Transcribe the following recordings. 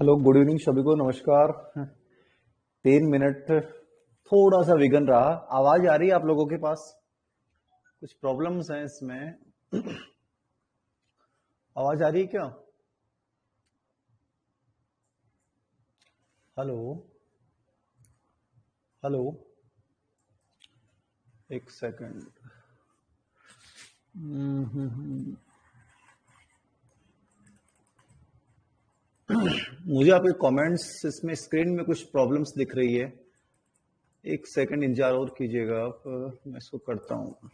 Hello, good evening सभी को। नमस्कार। 3 मिनट थोड़ा सा विघन रहा। आवाज आ रही है आप लोगों के पास? कुछ प्रॉब्लम्स हैं इसमें। आवाज आ रही है क्या? हेलो हेलो, एक सेकंड। मुझे आपके कमेंट्स इसमें स्क्रीन में कुछ प्रॉब्लम्स दिख रही है। एक सेकंड इंतजार और कीजिएगा आप। मैं इसको करता हूँ।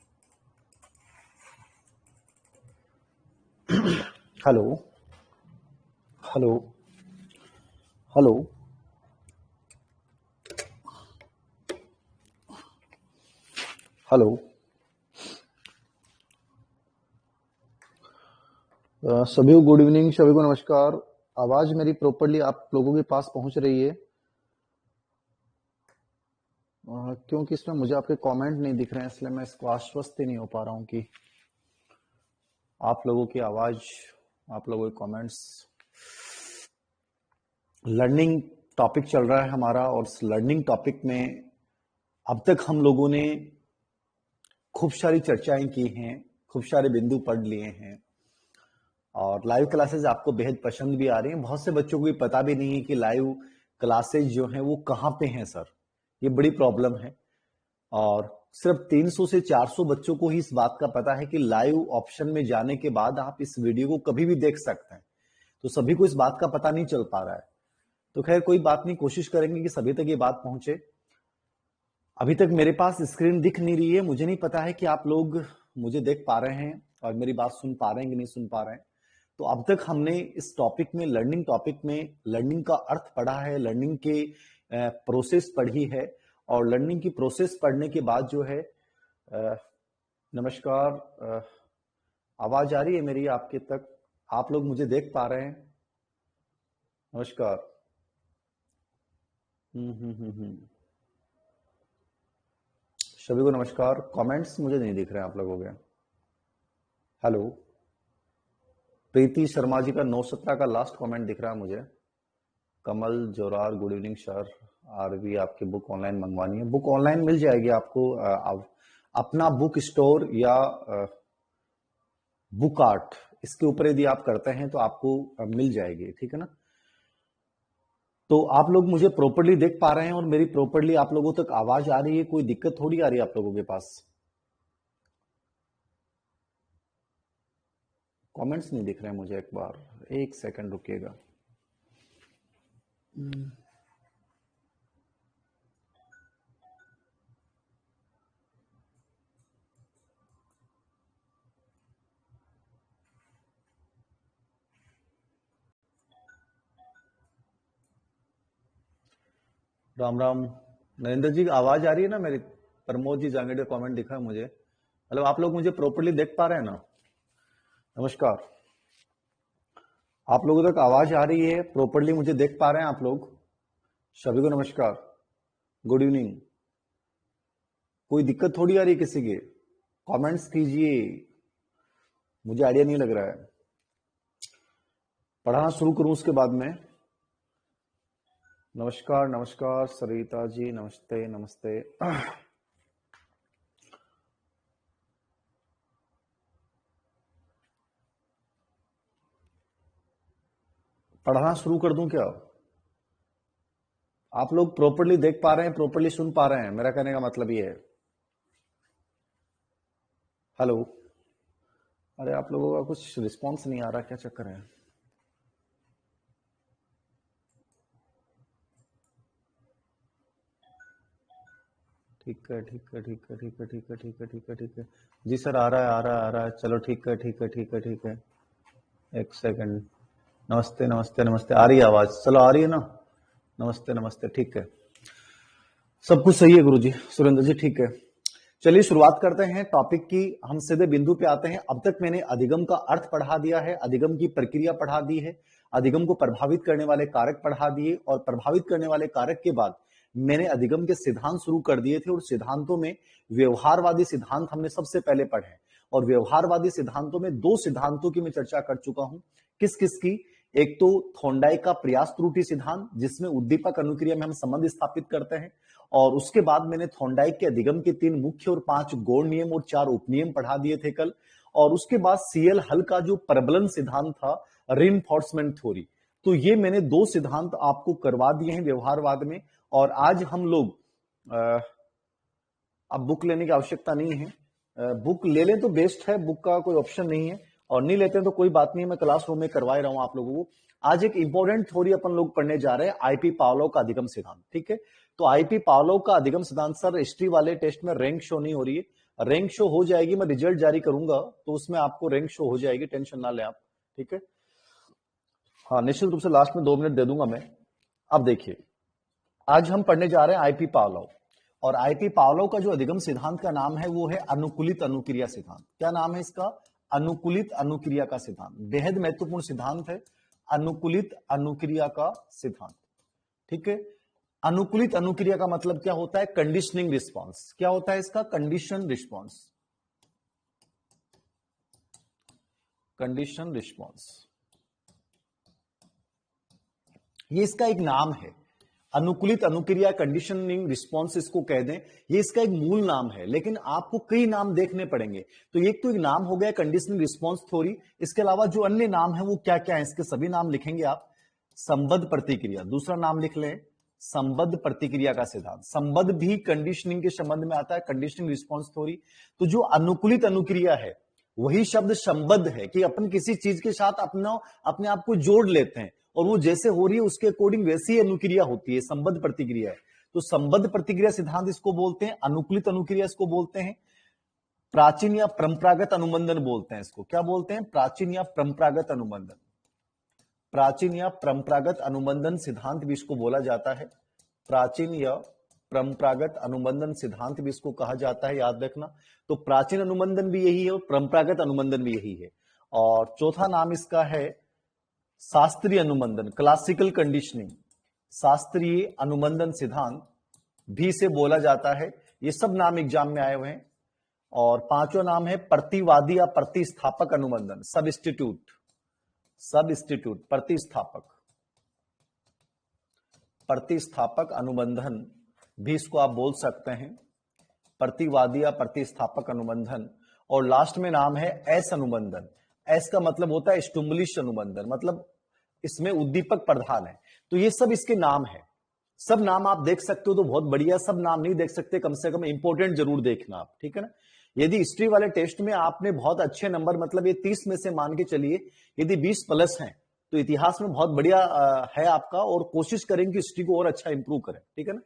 Hello hello hello. हेलो। सभी को गुड इवनिंग, सभी को नमस्कार। आवाज मेरी प्रॉपरली आप लोगों के पास पहुंच रही है? क्योंकि इसमें मुझे आपके कमेंट नहीं दिख रहे हैं, इसलिए मैं इसको आश्वस्त ही नहीं हो पा रहा हूं कि आप लोगों की आवाज, आप लोगों के कमेंट्स। लर्निंग टॉपिक चल रहा है हमारा, और इस लर्निंग टॉपिक में अब तक हम लोगों ने खूब सारी चर्चाएं की हैं, खूब सारे बिंदु पढ़ लिए हैं, और लाइव क्लासेस आपको बेहद पसंद भी आ रही हैं। बहुत से बच्चों को भी पता भी नहीं है कि लाइव क्लासेस जो हैं वो कहाँ पे हैं सर। ये बड़ी प्रॉब्लम है। और सिर्फ 300 से 400 बच्चों को ही इस बात का पता है कि लाइव ऑप्शन में जाने के बाद आप इस वीडियो को कभी भी देख सकते हैं। तो सभी को इस बात का पता नहीं चल पा रहा है। तो खैर कोई बात नहीं, कोशिश करेंगे कि सभी तक ये बात पहुंचे। अभी तक मेरे पास स्क्रीन दिख नहीं रही है, मुझे नहीं पता है कि आप लोग मुझे देख पा रहे हैं और मेरी बात सुन पा रहे हैं कि नहीं सुन पा रहे हैं। तो अब तक हमने इस टॉपिक में, लर्निंग टॉपिक में, लर्निंग का अर्थ पढ़ा है, लर्निंग के प्रोसेस पढ़ी है। और लर्निंग की प्रोसेस पढ़ने के बाद जो है, नमस्कार, आवाज आ रही है मेरी आपके तक? आप लोग मुझे देख पा रहे हैं? नमस्कार। सभी को नमस्कार। कमेंट्स मुझे नहीं दिख रहे हैं आप लोगों के। हेलो। प्रीति शर्मा जी का 917 का लास्ट कमेंट दिख रहा है मुझे। कमल जोरार, गुड इवनिंग सर। आरवी, आपकी बुक ऑनलाइन मंगवानी है? बुक ऑनलाइन मिल जाएगी आपको। अपना बुक स्टोर या बुक आर्ट, इसके ऊपर यदि आप करते हैं तो आपको मिल जाएगी, ठीक है ना? तो आप लोग मुझे प्रॉपर्ली देख पा रहे हैं और मेरी प्रॉपर्ली आप लोगों तक आवाज आ रही है? कोई दिक्कत थोड़ी आ रही है आप लोगों के पास? कमेंट्स नहीं दिख रहे हैं मुझे। एक बार एक सेकंड रुकिएगा। राम राम। नरेंद्र जी, आवाज आ रही है ना मेरी? प्रमोद जी जांगेड़ का कमेंट दिखा है मुझे। मतलब आप लोग मुझे प्रॉपर्ली देख पा रहे हैं ना? नमस्कार। आप लोगों तक आवाज आ रही है? प्रॉपर्ली मुझे देख पा रहे हैं आप लोग? सभी को नमस्कार, गुड इवनिंग। कोई दिक्कत थोड़ी आ रही है किसी के? कमेंट्स कीजिए, मुझे आइडिया नहीं लग रहा है। पढ़ाना शुरू करूं उसके बाद में? नमस्कार नमस्कार सरिता जी, नमस्ते नमस्ते। पढ़ाना शुरू कर दूं क्या? आप लोग प्रॉपर्ली देख पा रहे हैं, प्रॉपर्ली सुन पा रहे हैं? मेरा कहने का मतलब ये है। हेलो। अरे आप लोगों का कुछ रिस्पॉन्स नहीं आ रहा, क्या चक्कर है? ठीक है ठीक है ठीक है ठीक है ठीक है ठीक है ठीक है ठीक है। जी सर, आ रहा है आ रहा है आ रहा है। चलो ठीक है ठीक है ठीक है ठीक है। एक सेकंड। नमस्ते नमस्ते नमस्ते। आ रही है आवाज? चलो आ रही है ना? नमस्ते नमस्ते, ठीक है। सब कुछ सही है गुरुजी, सुरेंद्र जी, ठीक है। चलिए शुरुआत करते हैं टॉपिक की। हम सीधे बिंदु पे आते हैं। अब तक मैंने अधिगम का अर्थ पढ़ा दिया है, अधिगम की प्रक्रिया पढ़ा दी है, अधिगम को प्रभावित करने वाले कारक पढ़ा दिए, और प्रभावित करने वाले कारक के बाद मैंने अधिगम के सिद्धांत शुरू कर दिए थे। और सिद्धांतों में व्यवहारवादी सिद्धांत हमने सबसे पहले पढ़े। और व्यवहारवादी सिद्धांतों में दो सिद्धांतों की मैं चर्चा कर चुका हूं। किस किस की? एक तो थॉर्नडाइक का प्रयास त्रुटि सिद्धांत, जिसमें उद्दीपक अनुक्रिया में हम संबंध स्थापित करते हैं, और उसके बाद मैंने थॉर्नडाइक के अधिगम के 3 मुख्य और 5 गौण नियम और 4 उपनियम पढ़ा दिए थे कल। और उसके बाद सीएल हल का जो प्रबलन सिद्धांत था, रीइंफोर्समेंट थ्योरी, तो ये मैंने 2 सिद्धांत आपको करवा दिए हैं व्यवहारवाद में। और आज हम लोग अब बुक लेने की आवश्यकता नहीं है, बुक ले लें तो बेस्ट है, बुक का कोई ऑप्शन नहीं है, और नहीं लेते हैं तो कोई बात नहीं, मैं क्लासरूम में करवा रहा हूं आप लोगों को। आज एक इंपॉर्टेंट थ्योरी अपन लोग पढ़ने जा रहे हैं, आईपी पावलोव का अधिगम सिद्धांत। ठीक है, तो आईपी पावलोव का अधिगम सिद्धांत, सर हिस्ट्री वाले टेस्ट में रैंक शो नहीं हो रही है, रैंक शो हो जाएगी, मैं रिजल्ट जारी करूंगा तो उसमें आपको रैंक शो हो जाएगी, टेंशन ना ले आप। ठीक है, हाँ निश्चित रूप से लास्ट में 2 मिनट दे दूंगा मैं। अब देखिए, आज हम पढ़ने जा रहे हैं आईपी पावलोव, और आईपी पावलोव का जो अधिगम सिद्धांत का नाम है वो है अनुकूलित अनुक्रिया सिद्धांत। क्या नाम है इसका? अनुकूलित अनुक्रिया का सिद्धांत। बेहद महत्वपूर्ण सिद्धांत है अनुकूलित अनुक्रिया का सिद्धांत। ठीक है, अनुकूलित अनुक्रिया का मतलब क्या होता है? Conditioning response. क्या होता है इसका? कंडीशन रिस्पॉन्स, कंडीशन रिस्पॉन्स, ये इसका एक नाम है। अनुकूलित अनुक्रिया, कंडीशनिंग रिस्पॉन्स इसको कह दें, ये इसका एक मूल नाम है, लेकिन आपको कई नाम देखने पड़ेंगे। तो एक तो एक नाम हो गया कंडीशनिंग रिस्पॉन्स थ्योरी, इसके अलावा जो अन्य नाम है वो क्या क्या है, इसके सभी नाम लिखेंगे आप। संबद्ध प्रतिक्रिया, दूसरा नाम लिख लें, संबद्ध प्रतिक्रिया का सिद्धांत। संबद्ध भी कंडीशनिंग के संबंध में आता है, कंडीशनिंग रिस्पॉन्स थ्योरी। तो जो अनुकूलित अनुक्रिया है, वही शब्द संबद्ध है कि अपन किसी चीज के साथ अपने आप को जोड़ लेते हैं, और वो जैसे हो रही है उसके अकॉर्डिंग वैसी अनुक्रिया होती है, संबद्ध प्रतिक्रिया है। तो संबद्ध प्रतिक्रिया सिद्धांत इसको बोलते हैं, अनुकूलित अनुक्रिया इसको बोलते हैं, प्राचीन या परंपरागत अनुबंधन बोलते हैं इसको। क्या बोलते हैं? प्राचीन या परंपरागत अनुबंधन, प्राचीन या परंपरागत अनुबंधन सिद्धांत भी इसको बोला जाता है। प्राचीन या परंपरागत अनुबंधन सिद्धांत भी इसको कहा जाता है, याद रखना। तो प्राचीन अनुबंधन भी यही है और परंपरागत अनुबंधन भी यही है। और चौथा नाम इसका है शास्त्रीय अनुबंधन, क्लासिकल कंडीशनिंग, शास्त्रीय अनुबंधन सिद्धांत भी इसे बोला जाता है। ये सब नाम एग्जाम में आए हुए हैं। और पांचवा नाम है प्रतिवादी या प्रतिस्थापक अनुबंधन, सबस्टिट्यूट, सबस्टिट्यूट, प्रतिस्थापक, प्रतिस्थापक अनुबंधन भी इसको आप बोल सकते हैं, प्रतिवादी या प्रतिस्थापक अनुबंधन। और लास्ट में नाम है एस अनुबंधन। एस का मतलब होता है स्टिमुलिश अनुबंधन, मतलब इसमें उद्दीपक प्रधान है। तो ये सब इसके नाम है। सब नाम आप देख सकते हो तो बहुत बढ़िया, सब नाम नहीं देख सकते, कम से कम इंपोर्टेंट जरूर देखना आप, ठीक है ना। यदि हिस्ट्री वाले टेस्ट में आपने बहुत अच्छे नंबर, मतलब ये 30 में से मान के चलिए यदि 20 प्लस हैं, तो इतिहास में बहुत बढ़िया है आपका, और कोशिश करेंगे हिस्ट्री को और अच्छा इंप्रूव करें, ठीक है ना।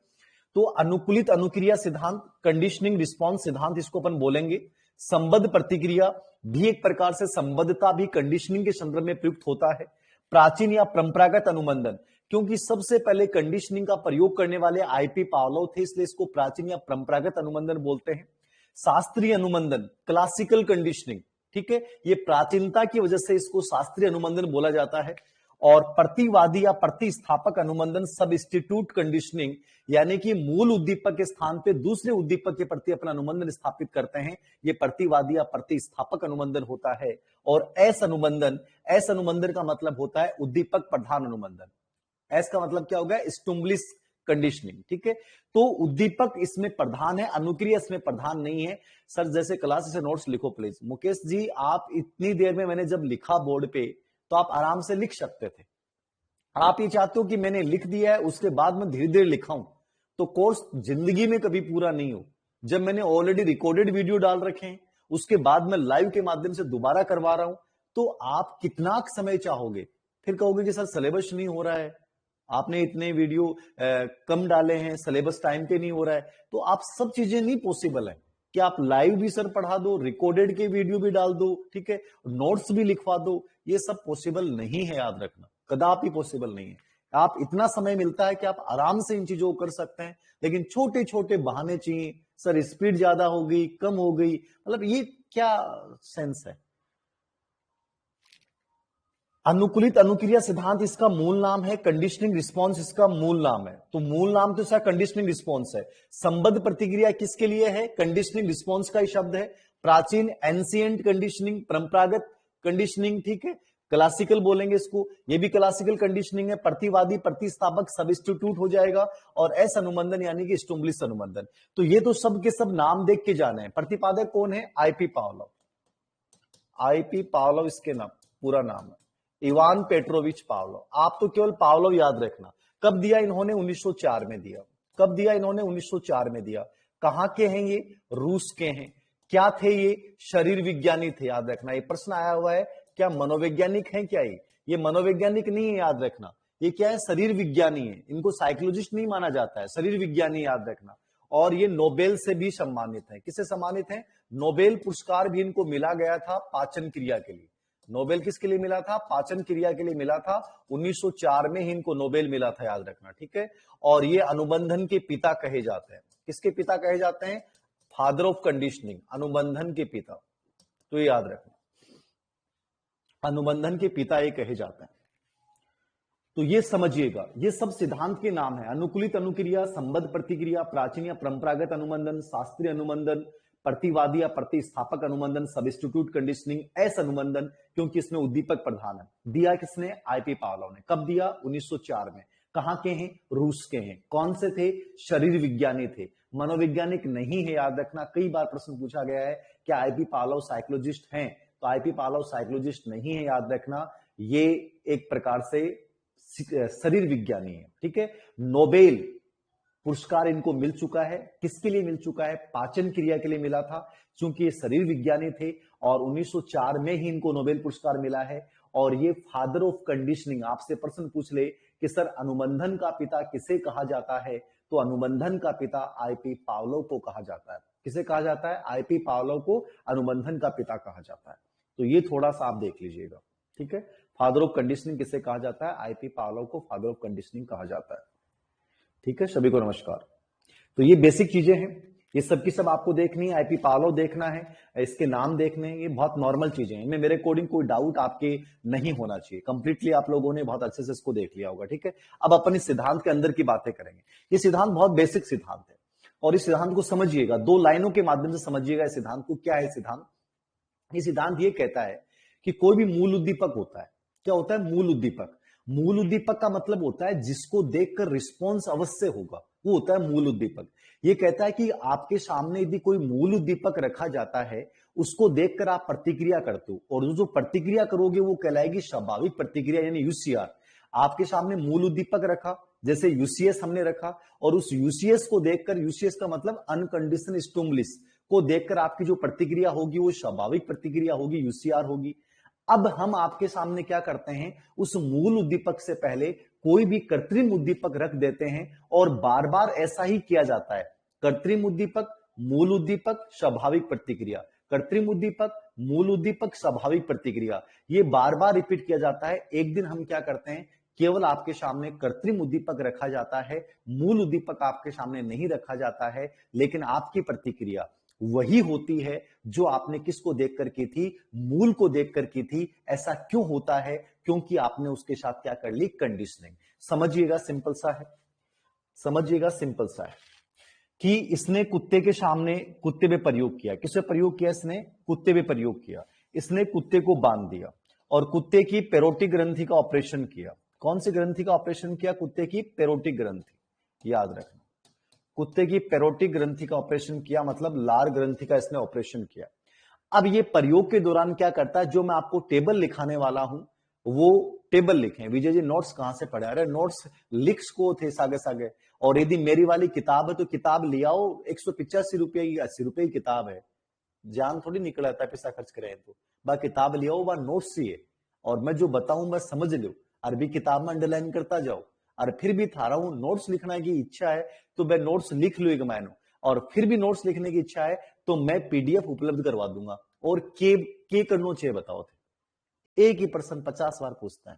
तो अनुकूलित अनुक्रिया सिद्धांत, कंडीशनिंग रिस्पॉन्स सिद्धांत इसको अपन बोलेंगे। संबद्ध प्रतिक्रिया भी एक प्रकार से, संबद्धता भी कंडीशनिंग के संदर्भ में प्रयुक्त होता है। प्राचीन या परंपरागत अनुबंधन, क्योंकि सबसे पहले कंडीशनिंग का प्रयोग करने वाले आईपी पावलोव थे, इसलिए इसको प्राचीन या परंपरागत अनुबंधन बोलते हैं। शास्त्रीय अनुबंधन, क्लासिकल कंडीशनिंग, ठीक है, ये प्राचीनता की वजह से इसको शास्त्रीय अनुबंधन बोला जाता है। और प्रतिवादी या प्रतिस्थापक अनुबंधन, सबस्टिट्यूट कंडीशनिंग, यानी कि मूल उद्दीपक के स्थान पे दूसरे उद्दीपक के प्रति अपना अनुबंधन स्थापित करते हैं, ये प्रतिवादी या प्रतिस्थापक अनुबंधन होता है। और एस अनुबंधन, एस अनुबंधन का मतलब होता है उद्दीपक प्रधान अनुबंधन। एस का मतलब क्या होगा? स्टिमुलिस कंडीशनिंग, ठीक है। तो उद्दीपक इसमें प्रधान है, अनुक्रिया इसमें प्रधान नहीं है। सर जैसे क्लास से नोट्स लिखो प्लीज। मुकेश जी, आप इतनी देर में मैंने जब लिखा बोर्ड पे तो आप आराम से लिख सकते थे। आप ये चाहते हो कि मैंने लिख दिया है उसके बाद मैं धीरे धीरे लिखाऊं, तो कोर्स जिंदगी में कभी पूरा नहीं हो। जब मैंने ऑलरेडी रिकॉर्डेड वीडियो डाल रखे हैं, उसके बाद मैं लाइव के माध्यम से दोबारा करवा रहा हूं, तो आप कितना समय चाहोगे? फिर कहोगे कि सर सिलेबस नहीं हो रहा है, आपने इतने वीडियो कम डाले हैं, सिलेबस टाइम पे नहीं हो रहा है। तो आप सब चीजें नहीं पॉसिबल है कि आप लाइव भी सर पढ़ा दो, रिकॉर्डेड के वीडियो भी डाल दो, ठीक है, नोट्स भी लिखवा दो, ये सब पॉसिबल नहीं है, याद रखना, कदापि पॉसिबल नहीं है। आप इतना समय मिलता है कि आप आराम से इन चीजों को कर सकते हैं, लेकिन छोटे छोटे बहाने चाहिए, सर स्पीड ज्यादा हो गई, कम हो गई, मतलब ये क्या सेंस है? अनुकूलित अनुक्रिया सिद्धांत इसका मूल नाम है, कंडीशनिंग रिस्पॉन्स इसका मूल नाम है। तो मूल नाम तो इसका कंडीशनिंग रिस्पॉन्स है। संबद्ध प्रतिक्रिया किसके लिए है? कंडीशनिंग रिस्पॉन्स का ही शब्द है। प्राचीन एंशिएंट कंडीशनिंग, परंपरागत कंडीशनिंग, ठीक है, क्लासिकल बोलेंगे इसको, ये भी क्लासिकल कंडीशनिंग है। प्रतिवादी, प्रतिस्थापक, सब्स्टिट्यूट हो जाएगा। और एस अनुबंधन यानी कि स्टुम्बलिस अनुबंधन। तो ये तो सब के सब नाम देख के जाने हैं। प्रतिपादक कौन है? IP Pavlov. आईपी पावलोव इसके नाम पूरा नाम है, इवान पेट्रोविच पावलोव। आप तो केवल पावलोव याद रखना। कब दिया इन्होंने? 1904 में दिया। कब दिया इन्होंने? 1904 में दिया। कहां के हैं ये? रूस के हैं। क्या थे ये? शरीर विज्ञानी थे, याद रखना। ये प्रश्न आया हुआ है, क्या मनोवैज्ञानिक हैं क्या ये मनोवैज्ञानिक नहीं है, याद रखना। ये क्या है? शरीर विज्ञानी है। इनको साइकोलॉजिस्ट नहीं माना जाता है, शरीर विज्ञानी, याद रखना। और ये नोबेल से भी सम्मानित है। किससे सम्मानित है? नोबेल पुरस्कार भी इनको मिला गया था पाचन क्रिया के लिए। नोबेल किसके लिए मिला था? पाचन क्रिया के लिए मिला था। 1904 में ही इनको नोबेल मिला था, याद रखना, ठीक है। और ये अनुबंधन के पिता कहे जाते हैं। किसके पिता कहे जाते हैं? फादर ऑफ कंडीशनिंग, अनुबंधन के पिता। तो ये याद रखना, अनुबंधन के पिता ये कहे जाते हैं। तो ये समझिएगा, ये सब सिद्धांत के नाम है। अनुकूलित अनुक्रिया, संबद्ध प्रतिक्रिया, प्राचीन या परंपरागत अनुबंधन, शास्त्रीय अनुबंधन, प्रतिवादी या प्रतिस्थापक अनुबंधन, सब्स्टिट्यूट कंडीशनिंग, एस अनुबंधन, क्योंकि इसमें उद्दीपक प्रधान है। दिया किसने? आईपी पावलोव ने। कब दिया? 1904 में। कहां के हैं? रूस के हैं। कौन से थे? शरीर विज्ञानी थे, मनोवैज्ञानिक नहीं है, याद रखना। कई बार प्रश्न पूछा गया है क्या आईपी पावलोव साइकोलॉजिस्ट हैं? तो आईपी पावलोव साइकोलॉजिस्ट नहीं है, याद रखना। ये एक प्रकार से शरीर विज्ञानी है, ठीक है। नोबेल पुरस्कार इनको मिल चुका है। किसके लिए मिल चुका है? पाचन क्रिया के लिए मिला था, क्योंकि ये शरीर विज्ञानी थे। और 1904 में ही इनको नोबेल पुरस्कार मिला है। और ये फादर ऑफ कंडीशनिंग, आपसे प्रश्न पूछ ले कि सर अनुबंधन का पिता किसे कहा जाता है, तो अनुबंधन का पिता आईपी पावलोव को कहा जाता है। किसे कहा जाता है? आईपी पावलोव को अनुबंधन का पिता कहा जाता है। तो ये थोड़ा सा आप देख लीजिएगा, ठीक है। फादर ऑफ कंडीशनिंग किसे कहा जाता है? आईपी पावलोव को फादर ऑफ कंडीशनिंग कहा जाता है, ठीक है। सभी को नमस्कार। तो ये बेसिक चीजें हैं, ये सब की सब आपको देखनी है। आईपी पावलोव देखना है, इसके नाम देखने हैं, ये बहुत नॉर्मल चीजें हैं। इनमें मेरे अकॉर्डिंग कोई डाउट आपके नहीं होना चाहिए। कंप्लीटली आप लोगों ने बहुत अच्छे से इसको देख लिया होगा, ठीक है। अब अपन इस सिद्धांत के अंदर की बातें करेंगे। ये सिद्धांत बहुत बेसिक सिद्धांत है, और इस सिद्धांत को समझिएगा, दो लाइनों के माध्यम से समझिएगा इस सिद्धांत को। क्या है सिद्धांत? ये सिद्धांत ये कहता है कि कोई भी मूल उद्दीपक होता है। क्या होता है? मूल उद्दीपक। मूल उद्दीपक का मतलब होता है जिसको देखकर रिस्पॉन्स अवश्य होगा, वो होता है मूल उद्दीपक। ये कहता है कि आपके सामने यदि कोई मूल उद्दीपक रखा जाता है, उसको देखकर आप प्रतिक्रिया करते हो, और जो प्रतिक्रिया करोगे वो कहलाएगी स्वाभाविक प्रतिक्रिया, यानी यूसीआर। आपके सामने मूल उद्दीपक रखा, जैसे यूसीएस हमने रखा, और उस यूसीएस को देखकर, यूसीएस का मतलब अनकंडीशनल स्टिमुलस, को देखकर आपकी जो प्रतिक्रिया होगी वो स्वाभाविक प्रतिक्रिया होगी, यूसीआर होगी। अब हम आपके सामने क्या करते हैं? उस मूल उद्दीपक से पहले कोई भी कृत्रिम उद्दीपक रख देते हैं, और बार बार ऐसा ही किया जाता है। कृत्रिम उद्दीपक, मूल उद्दीपक, स्वाभाविक प्रतिक्रिया, कृत्रिम उद्दीपक, मूल उद्दीपक, स्वाभाविक प्रतिक्रिया, ये बार बार रिपीट किया जाता है। एक दिन हम क्या करते हैं, केवल आपके सामने कृत्रिम उद्दीपक रखा जाता है, मूल उद्दीपक आपके सामने नहीं रखा जाता है, लेकिन आपकी प्रतिक्रिया वही होती है जो आपने किसको देखकर की थी? मूल को देखकर की थी। ऐसा क्यों होता है? क्योंकि आपने उसके साथ क्या कर ली? कंडीशनिंग। समझिएगा, सिंपल सा है, समझिएगा, सिंपल सा है कि इसने कुत्ते के सामने, कुत्ते पे प्रयोग किया। किस पे प्रयोग किया? इसने कुत्ते पे प्रयोग किया। इसने कुत्ते को बांध दिया और कुत्ते की पेरोटिक ग्रंथि का ऑपरेशन किया। कौन सी ग्रंथि का ऑपरेशन किया? कुत्ते की पेरोटिक ग्रंथि, याद रखना। कुत्ते की पेरोटिक ग्रंथि का ऑपरेशन किया, मतलब लार ग्रंथि का इसने ऑपरेशन किया। अब ये प्रयोग के दौरान क्या करता है? जो मैं आपको टेबल लिखाने वाला हूं वो टेबल लिखें। विजय जी नोट्स कहां से पढ़े? अरे नोट्स लिख्स को थे सागे सागे। और यदि मेरी वाली किताब है तो किताब ले आओ, 185 रुपये की, 80 रुपये की किताब है। जान थोड़ी निकल आता है पैसा खर्च करें तो। बा किताब ले आओ, बा नोट्स ही है, और मैं जो बताऊं बस समझ लो। अरबी किताब में अंडरलाइन करता जाओ। और फिर भी थारा हूं नोट्स लिखने की इच्छा है तो मैं नोट्स लिख लू एक मैनो, और फिर भी नोट्स लिखने की इच्छा है तो मैं पीडीएफ उपलब्ध करवा दूंगा। और के करनो चाहिए बताओ थे? एक ही प्रश्न 50 बार पूछता है।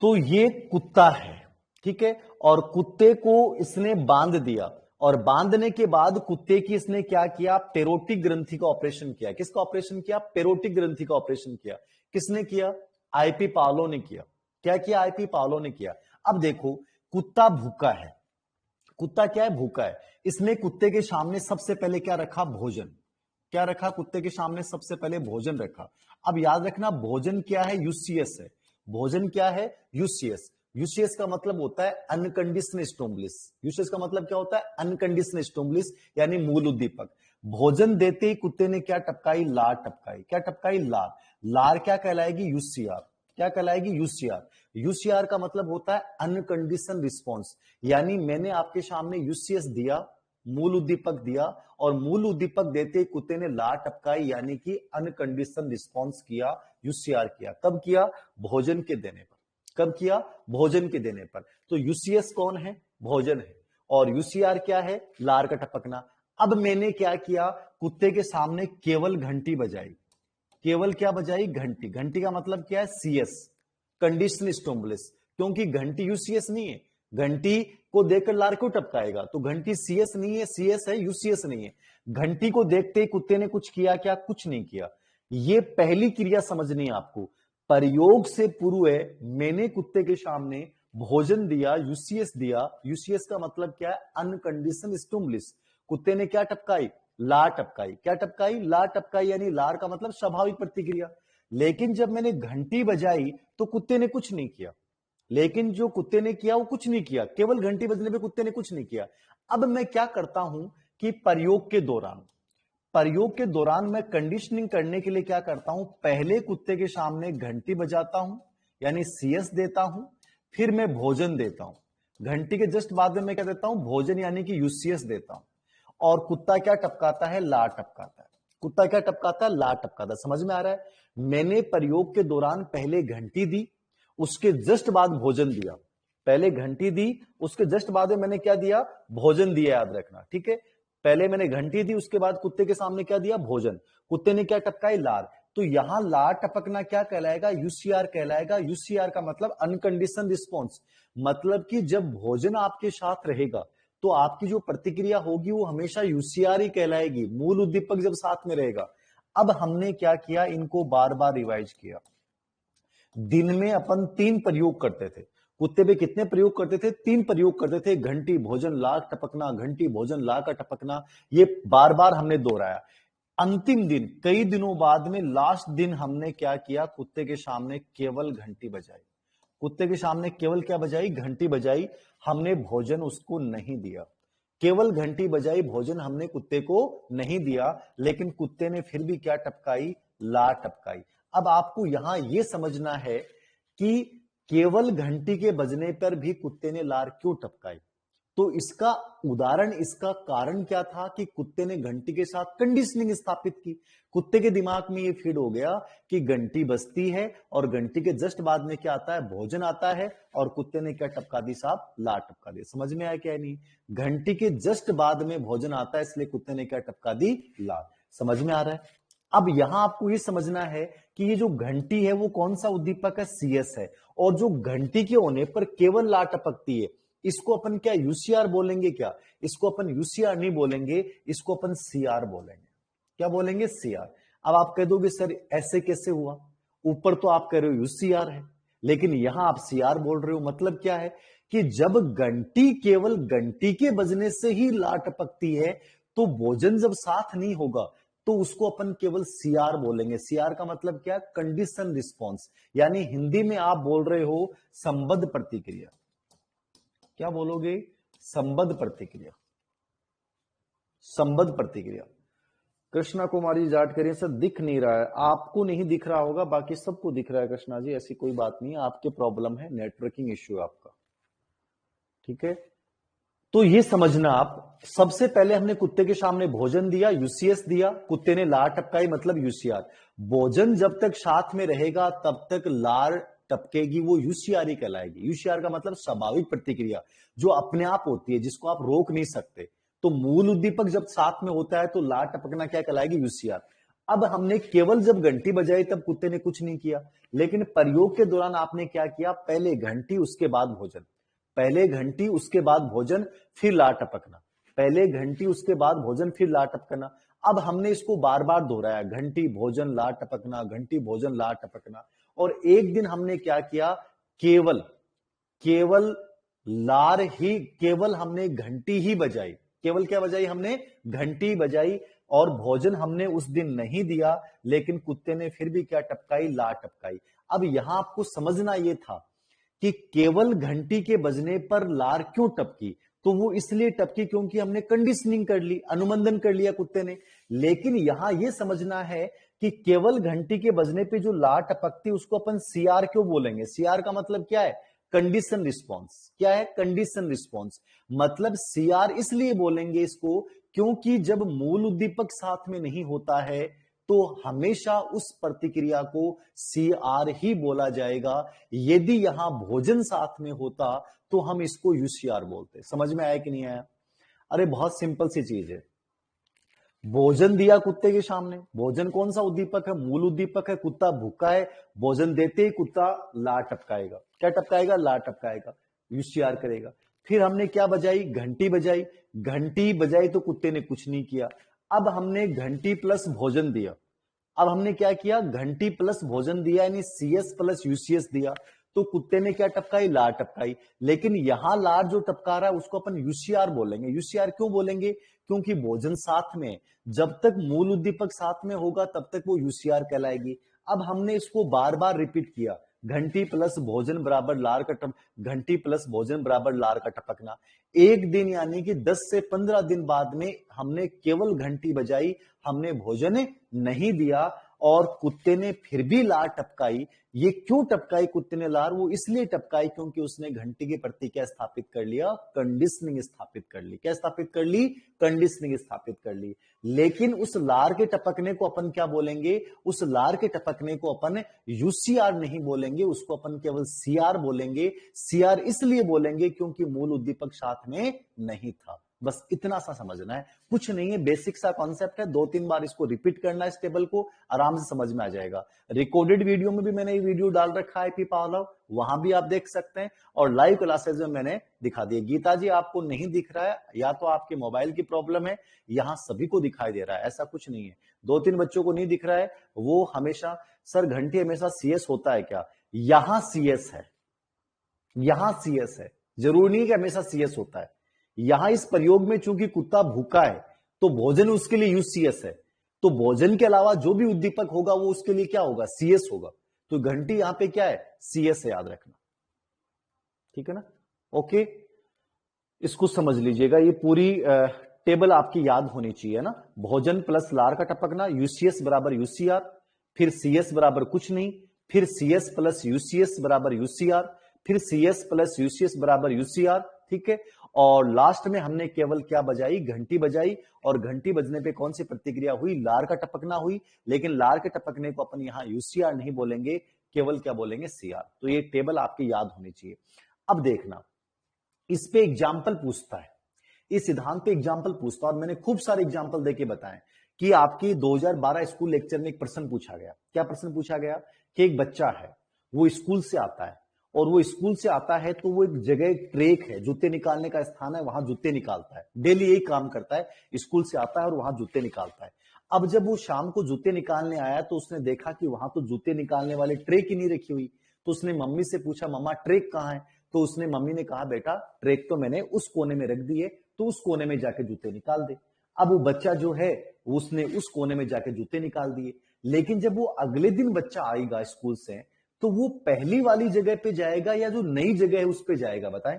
तो ये कुत्ता है, ठीक है, और कुत्ते को इसने बांध दिया, और बांधने के बाद कुत्ते की इसने क्या किया? पेरोटिक ग्रंथि का ऑपरेशन किया। किसका ऑपरेशन किया? पेरोटिक ग्रंथि का ऑपरेशन किया। किसने किया? आईपी पावलोव ने किया। क्या किया? आईपी पावलोव ने किया। अब देखो, कुत्ता भूखा है। कुत्ता क्या है? भूखा है। इसने कुत्ते के सामने सबसे पहले क्या रखा? भोजन। क्या रखा कुत्ते के सामने? सबसे पहले भोजन रखा। अब याद रखना भोजन क्या है? यूसीएस है। भोजन क्या है? यूसीएस। यूसीएस का मतलब होता है अनकंडीशनल स्टिमुलस। यूसीएस का मतलब क्या होता है? अनकंडीशनल स्टिमुलस, यानी मूल उद्दीपक। भोजन देते ही कुत्ते ने क्या टपकाई? लार टपकाई। क्या टपकाई? लार। लार क्या कहलाएगी? यूसीआर। क्या कहलाएगी? यूसीआर। यूसीआर का मतलब होता है अनकंडीशनल रिस्पॉन्स, यानी मैंने आपके सामने यूसीएस दिया, मूल उद्दीपक दिया, और मूल उद्दीपक देते ही कुत्ते ने लार टपकाई, यानी कि अनकंडीशनल रिस्पॉन्स किया, यूसीआर किया। कब किया? भोजन के देने पर। कब किया? भोजन के देने पर। तो यूसीएस कौन है? भोजन है। और यूसीआर क्या है? लार का टपकना। अब मैंने क्या किया? कुत्ते के सामने केवल घंटी बजाई। केवल क्या बजाई? घंटी। घंटी का मतलब क्या है? CS, conditional stimulus. क्योंकि घंटी यूसीएस नहीं है। घंटी को देखकर लार क्यों टपकाएगा? तो घंटी सीएस नहीं है, सीएस है, यूसीएस नहीं है। घंटी को देखते ही कुत्ते ने कुछ किया क्या? कुछ नहीं किया। ये पहली क्रिया समझनी है आपको। प्रयोग से पूर्व मैंने कुत्ते के सामने भोजन दिया, यूसीएस दिया। यूसीएस का मतलब क्या है? Unconditional stimulus. कुत्ते ने क्या टपकाई? लार टपकाई। क्या टपकाई? लार टपकाई, यानी लार का मतलब स्वाभाविक प्रतिक्रिया। लेकिन जब मैंने घंटी बजाई तो कुत्ते ने कुछ नहीं किया। लेकिन जो कुत्ते ने किया वो कुछ नहीं किया, केवल घंटी बजने पे कुत्ते ने कुछ नहीं किया। अब मैं क्या करता हूं कि प्रयोग के दौरान मैं कंडीशनिंग करने के लिए क्या करता हूं? पहले कुत्ते के सामने घंटी बजाता हूं, यानी सीएस देता हूं, फिर मैं भोजन देता हूं। घंटी के जस्ट बाद में मैं क्या देता हूं? भोजन, यानी कि यूसीएस देता हूं। और कुत्ता क्या टपकाता है? लार टपकाता है। कुत्ता क्या टपकाता है? लार टपकाता है। समझ में आ रहा है? मैंने प्रयोग के दौरान पहले घंटी दी, उसके जस्ट बाद भोजन दिया। पहले घंटी दी, उसके जस्ट बाद में मैंने क्या दिया? भोजन दिया। याद रखना, ठीक है? पहले मैंने घंटी दी, उसके बाद कुत्ते के सामने क्या दिया? भोजन। कुत्ते ने क्या टपकाई? लार। तो यहां लार टपकना क्या कहलाएगा? यूसीआर कहलाएगा। यूसीआर का मतलब अनकंडीशनल रिस्पॉन्स। मतलब कि जब भोजन आपके साथ रहेगा तो आपकी जो प्रतिक्रिया होगी वो हमेशा यूसीआर ही कहलाएगी, मूल उद्दीपक जब साथ में रहेगा। अब हमने क्या किया? इनको बार बार रिवाइज किया। दिन में अपन 3 प्रयोग करते थे। कुत्ते पे कितने प्रयोग करते थे? 3 प्रयोग करते थे। घंटी, भोजन, लार टपकना, घंटी, भोजन, लार का टपकना। ये बार बार हमने दोहराया। अंतिम दिन, कई दिनों बाद में लास्ट दिन हमने क्या किया? कुत्ते के सामने केवल घंटी बजाई। कुत्ते के सामने केवल क्या बजाई? घंटी बजाई। हमने भोजन उसको नहीं दिया। केवल घंटी बजाई, भोजन हमने कुत्ते को नहीं दिया। लेकिन कुत्ते ने फिर भी क्या टपकाई? लार टपकाई। अब आपको यहां यह समझना है कि केवल घंटी के बजने पर भी कुत्ते ने लार क्यों टपकाई। तो इसका उदाहरण, इसका कारण क्या था कि कुत्ते ने घंटी के साथ कंडीशनिंग स्थापित की। कुत्ते के दिमाग में ये फीड हो गया कि घंटी बजती है और घंटी के जस्ट बाद में क्या आता है? भोजन आता है। और कुत्ते ने क्या टपका दी साहब? लार टपका दी। समझ में आया क्या? नहीं, घंटी के जस्ट बाद में भोजन आता है, इसलिए कुत्ते ने क्या टपका दी? लार। समझ में आ रहा है? अब यहां आपको ये समझना है कि ये जो घंटी है वो कौन सा उद्दीपक है? सीएस है। और जो घंटी के होने पर केवल लार टपकती है, इसको अपन क्या यूसीआर बोलेंगे? क्या इसको अपन यूसीआर नहीं बोलेंगे, इसको अपन सीआर बोलेंगे। क्या बोलेंगे? सीआर। अब आप कह दोगे सर ऐसे कैसे हुआ? ऊपर तो आप कह रहे हो यूसीआर है, लेकिन यहां आप सीआर बोल रहे हो। मतलब क्या है कि जब घंटी, केवल घंटी के बजने से ही लार टपकती है, तो भोजन जब साथ नहीं होगा तो उसको अपन केवल सीआर बोलेंगे। सीआर का मतलब क्या? कंडीशन रिस्पॉन्स, यानी हिंदी में आप बोल रहे हो संबद्ध प्रतिक्रिया। क्या बोलोगे? संबद्ध प्रतिक्रिया। संबद्ध प्रतिक्रिया। कृष्णा कुमारी जाट करिए सर दिख नहीं रहा है। आपको नहीं दिख रहा होगा, बाकी सबको दिख रहा है कृष्णा जी, ऐसी कोई बात नहीं है। आपके प्रॉब्लम है, नेटवर्किंग इश्यू है आपका, ठीक है? तो ये समझना आप, सबसे पहले हमने कुत्ते के सामने भोजन दिया, यूसीएस दिया, कुत्ते ने लार टपकाई, मतलब यूसीआर। भोजन जब तक साथ में रहेगा तब तक लार टपकेगी, वो यूसीआर ही कहलाएगी। यूसीआर का मतलब स्वाभाविक प्रतिक्रिया, जो अपने आप होती है, जिसको आप रोक नहीं सकते। तो मूल उद्दीपक जब साथ में होता है तो लार टपकना क्या कहलाएगी? यूसीआर। अब हमने केवल जब घंटी बजाई तब कुत्ते ने कुछ नहीं किया, लेकिन प्रयोग के दौरान आपने क्या किया? पहले घंटी, उसके बाद भोजन। पहले घंटी, उसके बाद भोजन, फिर लार टपकना। पहले घंटी, उसके बाद भोजन, फिर लार टपकना। अब हमने इसको बार बार दोहराया, घंटी, भोजन, लार टपकना, घंटी, भोजन, लार टपकना। और एक दिन हमने क्या किया? केवल केवल लार ही, केवल हमने घंटी ही बजाई। केवल क्या बजाई? हमने घंटी बजाई। और भोजन हमने उस दिन नहीं दिया, लेकिन कुत्ते ने फिर भी क्या टपकाई, लार टपकाई। अब यहां आपको समझना यह था कि केवल घंटी के बजने पर लार क्यों टपकी, तो वो इसलिए टपकी क्योंकि हमने कंडीशनिंग कर ली, अनुमंदन कर लिया कुत्ते ने। लेकिन यहां यह समझना है कि केवल घंटी के बजने पे जो लार टपकती उसको अपन सीआर क्यों बोलेंगे। सीआर का मतलब क्या है, कंडीशन रिस्पॉन्स। क्या है, कंडीशन रिस्पॉन्स। मतलब सीआर इसलिए बोलेंगे इसको क्योंकि जब मूल उद्दीपक साथ में नहीं होता है तो हमेशा उस प्रतिक्रिया को सीआर ही बोला जाएगा। यदि यहां भोजन साथ में होता तो हम इसको यूसीआर बोलते। समझ में आया कि नहीं आया? अरे बहुत सिंपल सी चीज है। भोजन दिया कुत्ते के सामने, भोजन कौन सा उद्दीपक है, मूल उद्दीपक है। कुत्ता भूखा है, भोजन देते ही कुत्ता लार टपकाएगा। क्या टपकाएगा, लार टपकाएगा, यूसीआर करेगा। फिर हमने क्या बजाई, घंटी बजाई। घंटी बजाई तो कुत्ते ने कुछ नहीं किया। अब हमने घंटी प्लस भोजन दिया। अब हमने क्या किया, घंटी प्लस भोजन दिया, यानी सीएस प्लस यूसीएस दिया। तो कुत्ते ने क्या टपकाई, लार टपकाई। लेकिन यहां लार जो टपका रहा है उसको अपन यूसीआर बोलेंगे। यूसीआर क्यों बोलेंगे, क्योंकि भोजन साथ में, जब तक मूल उद्दीपक साथ में होगा तब तक वो यूसीआर कहलाएगी। अब हमने इसको बार बार रिपीट किया, घंटी प्लस भोजन बराबर लार का टप, घंटी प्लस भोजन बराबर लार का टपकना। एक दिन यानी कि 10 से 15 दिन बाद में हमने केवल घंटी बजाई, हमने भोजन नहीं दिया और कुत्ते ने फिर भी लार टपकाई। ये क्यों टपकाई कुत्ते ने लार, वो इसलिए टपकाई क्योंकि उसने घंटी के प्रति क्या स्थापित कर लिया, कंडीशनिंग स्थापित कर ली। क्या स्थापित कर ली, कंडीशनिंग स्थापित कर ली। लेकिन उस लार के टपकने को अपन क्या बोलेंगे, उस लार के टपकने को अपन यूसीआर नहीं बोलेंगे, उसको अपन केवल सीआर बोलेंगे। सीआर इसलिए बोलेंगे क्योंकि मूल उद्दीपक साथ में नहीं था। बस इतना सा समझना है, कुछ नहीं है, बेसिक सा कॉन्सेप्ट है। 2-3 बार इसको रिपीट करना है, इस टेबल को आराम से समझ में आ जाएगा। रिकॉर्डेड वीडियो में भी मैंने ये वीडियो डाल रखा है, पावलव, वहां भी आप देख सकते हैं। और लाइव क्लासेस में मैंने दिखा दिया। गीता जी आपको नहीं दिख रहा है, या तो आपके मोबाइल की प्रॉब्लम है, यहां सभी को दिखाई दे रहा है, ऐसा कुछ नहीं है। 2-3 बच्चों को नहीं दिख रहा है, वो हमेशा, सर घंटी हमेशा सीएस होता है क्या, यहां सीएस है, यहां सीएस है, जरूरी नहीं कि हमेशा सीएस होता है। यहां इस प्रयोग में चूंकि कुत्ता भूखा है तो भोजन उसके लिए यूसीएस है, तो भोजन के अलावा जो भी उद्दीपक होगा वो उसके लिए क्या होगा, सीएस होगा। तो घंटी यहां पे क्या है, सीएस है, याद रखना, ठीक है ना। ओके, इसको समझ लीजिएगा, ये पूरी टेबल आपकी याद होनी चाहिए ना। भोजन प्लस लार का टपकना, यूसीएस बराबर यूसीआर, फिर सीएस बराबर कुछ नहीं, फिर सीएस प्लस यूसीएस बराबर यूसीआर, फिर सीएस प्लस यूसीएस बराबर यूसीआर, ठीक है। और लास्ट में हमने केवल क्या बजाई, घंटी बजाई। और घंटी बजने पे कौन सी प्रतिक्रिया हुई, लार का टपकना हुई। लेकिन लार के टपकने को अपन यहां यूसीआर नहीं बोलेंगे, केवल क्या बोलेंगे, सीआर। तो ये टेबल आपकी याद होनी चाहिए। अब देखना, इस पे एग्जाम्पल पूछता है, इस सिद्धांत पे एग्जाम्पल पूछता है। और मैंने खूब सारे एग्जाम्पल देके बताए कि आपकी 2012 स्कूल लेक्चर में एक प्रश्न पूछा गया। क्या प्रश्न पूछा गया कि एक बच्चा है, वो स्कूल से आता है, और वो स्कूल से आता है तो वो एक जगह ट्रेक है, जूते निकालने का स्थान है, वहां जूते निकालता है, डेली यही काम करता है, स्कूल से आता है और वहां जूते निकालता है। अब जब वो शाम को जूते निकालने आया तो उसने देखा कि वहां तो जूते निकालने वाले ट्रेक ही नहीं रखी हुई। तो उसने मम्मी से पूछा, मम्मा ट्रेक कहाँ है। तो उसने, मम्मी ने कहा, बेटा ट्रेक तो मैंने उस कोने में रख दी है, तो उस कोने में जाके जूते निकाल दे। अब वो बच्चा जो है उसने उस कोने में जाके जूते निकाल दिए। लेकिन जब वो अगले दिन बच्चा आएगा स्कूल से, तो वो पहली वाली जगह पे जाएगा या जो नई जगह है उस पे जाएगा, बताएं,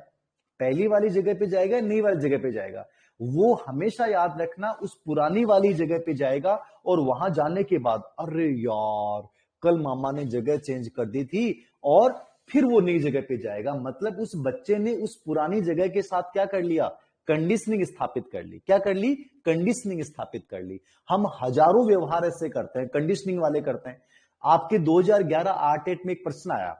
पहली वाली जगह पे जाएगा या नई वाली जगह पे जाएगा। वो हमेशा याद रखना उस पुरानी वाली जगह पे जाएगा। और वहां जाने के बाद, अरे यार कल मामा ने जगह चेंज कर दी थी, और फिर वो नई जगह पे जाएगा। मतलब उस बच्चे ने उस पुरानी जगह के साथ क्या कर लिया, कंडीशनिंग स्थापित कर ली। क्या कर ली, कंडीशनिंग स्थापित कर ली। हम हजारों व्यवहार ऐसे करते हैं, कंडीशनिंग वाले करते हैं। आपके 2011 आर्ट में एक प्रश्न आया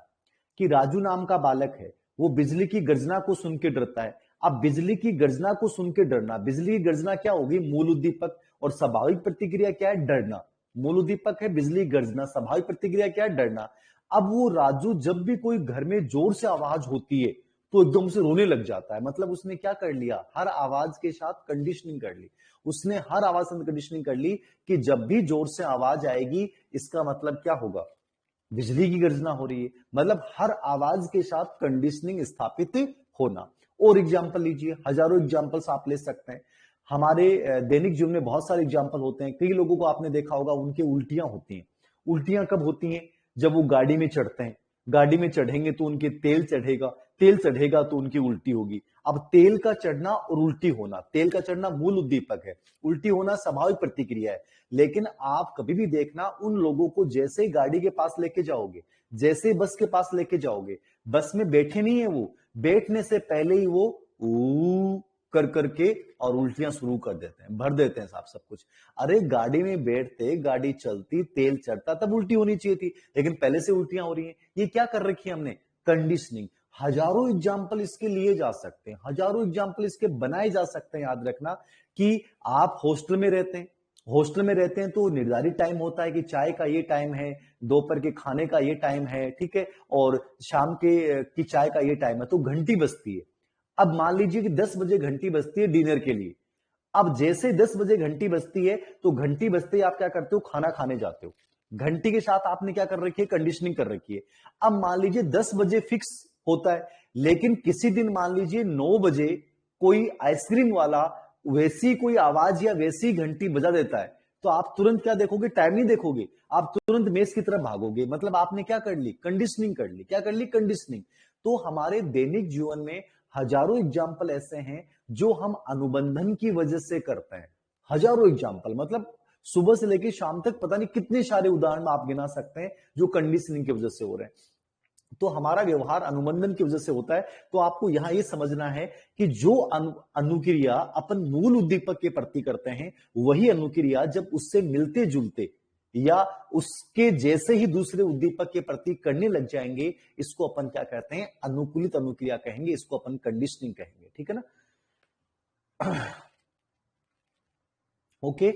कि राजू नाम का बालक है, वो बिजली की गर्जना को सुन के डरता है। अब बिजली की गर्जना को सुन के डरना, बिजली की गर्जना क्या होगी, मूल उद्दीपक, और स्वाभाविक प्रतिक्रिया क्या है, डरना। मूल उद्दीपक है बिजली गर्जना, स्वाभाविक प्रतिक्रिया क्या है, डरना। अब वो राजू जब भी कोई घर में जोर से आवाज होती है तो एकदम से रोने लग जाता है। मतलब उसने क्या कर लिया, हर आवाज के साथ कंडीशनिंग कर ली। उसने हर आवाज से कंडीशनिंग कर ली कि जब भी जोर से आवाज आएगी इसका मतलब क्या होगा, बिजली की गर्जना हो रही है। मतलब हर आवाज के साथ कंडीशनिंग स्थापित होना। और एग्जाम्पल लीजिए, हजारों एग्जाम्पल्स आप ले सकते हैं। हमारे दैनिक जीवन में बहुत सारे एग्जाम्पल होते हैं। कई लोगों को आपने देखा होगा उनके उल्टियां होती हैं। उल्टियां कब होती हैं? जब वो गाड़ी में चढ़ते हैं। गाड़ी में चढ़ेंगे तो उनके तेल चढ़ेगा, तेल चढ़ेगा तो उनकी उल्टी होगी। अब तेल का चढ़ना और उल्टी होना, तेल का चढ़ना मूल उद्दीपक है, उल्टी होना स्वाभाविक प्रतिक्रिया है। लेकिन आप कभी भी देखना उन लोगों को जैसे ही गाड़ी के पास लेके जाओगे, जैसे ही बस के पास लेके जाओगे, बस में बैठे नहीं है वो, बैठने से पहले ही वो ऊ कर करके और उल्टियां शुरू कर देते हैं, भर देते हैं साहब सब कुछ। अरे गाड़ी में बैठते, गाड़ी चलती, तेल चढ़ता, तब उल्टी होनी चाहिए थी, लेकिन पहले से उल्टियां हो रही हैं। ये क्या कर रखी है हमने? कंडीशनिंग। हजारों एग्जाम्पल इसके लिए जा सकते हैं, हजारों एग्जाम्पल इसके बनाए जा सकते हैं। याद रखना कि आप हॉस्टल में रहते हैं, हॉस्टल में रहते हैं तो निर्धारित टाइम होता है कि चाय का ये टाइम है, दोपहर के खाने का ये टाइम है, ठीक है, और शाम के की चाय का ये टाइम है, तो घंटी बजती है। अब मान लीजिए कि 10 बजे घंटी बजती है डिनर के लिए। अब जैसे 10 बजे घंटी बजती है तो घंटी बजते ही आप क्या करते हो? खाना खाने जाते हो। घंटी के साथ आपने क्या कर रखी है? कंडीशनिंग कर रखी है। अब मान लीजिए 10 बजे फिक्स होता है, लेकिन किसी दिन मान लीजिए 9 बजे कोई आइसक्रीम वाला वैसी कोई आवाज या वैसी घंटी बजा देता है, तो आप तुरंत क्या देखोगे? टाइम नहीं देखोगे, आप तुरंत मेज की तरफ भागोगे। मतलब आपने क्या कर ली? कंडीशनिंग कर ली। क्या कर ली? कंडीशनिंग। तो हमारे दैनिक जीवन में हजारों एग्जाम्पल ऐसे हैं जो हम अनुबंधन की वजह से करते हैं। हजारों एग्जाम्पल, मतलब सुबह से लेकर शाम तक पता नहीं कितने सारे उदाहरण आप गिना सकते हैं जो कंडीशनिंग की वजह से हो रहे हैं। तो हमारा व्यवहार अनुबंधन की वजह से होता है। तो आपको यहां यह समझना है कि जो अनुक्रिया अपन मूल उद्दीपक के प्रति करते हैं, वही अनुक्रिया जब उससे मिलते जुलते या उसके जैसे ही दूसरे उद्दीपक के प्रति करने लग जाएंगे, इसको अपन क्या कहते हैं? अनुकूलित अनुक्रिया कहेंगे, इसको अपन कंडीशनिंग कहेंगे। ठीक है ना? ओके,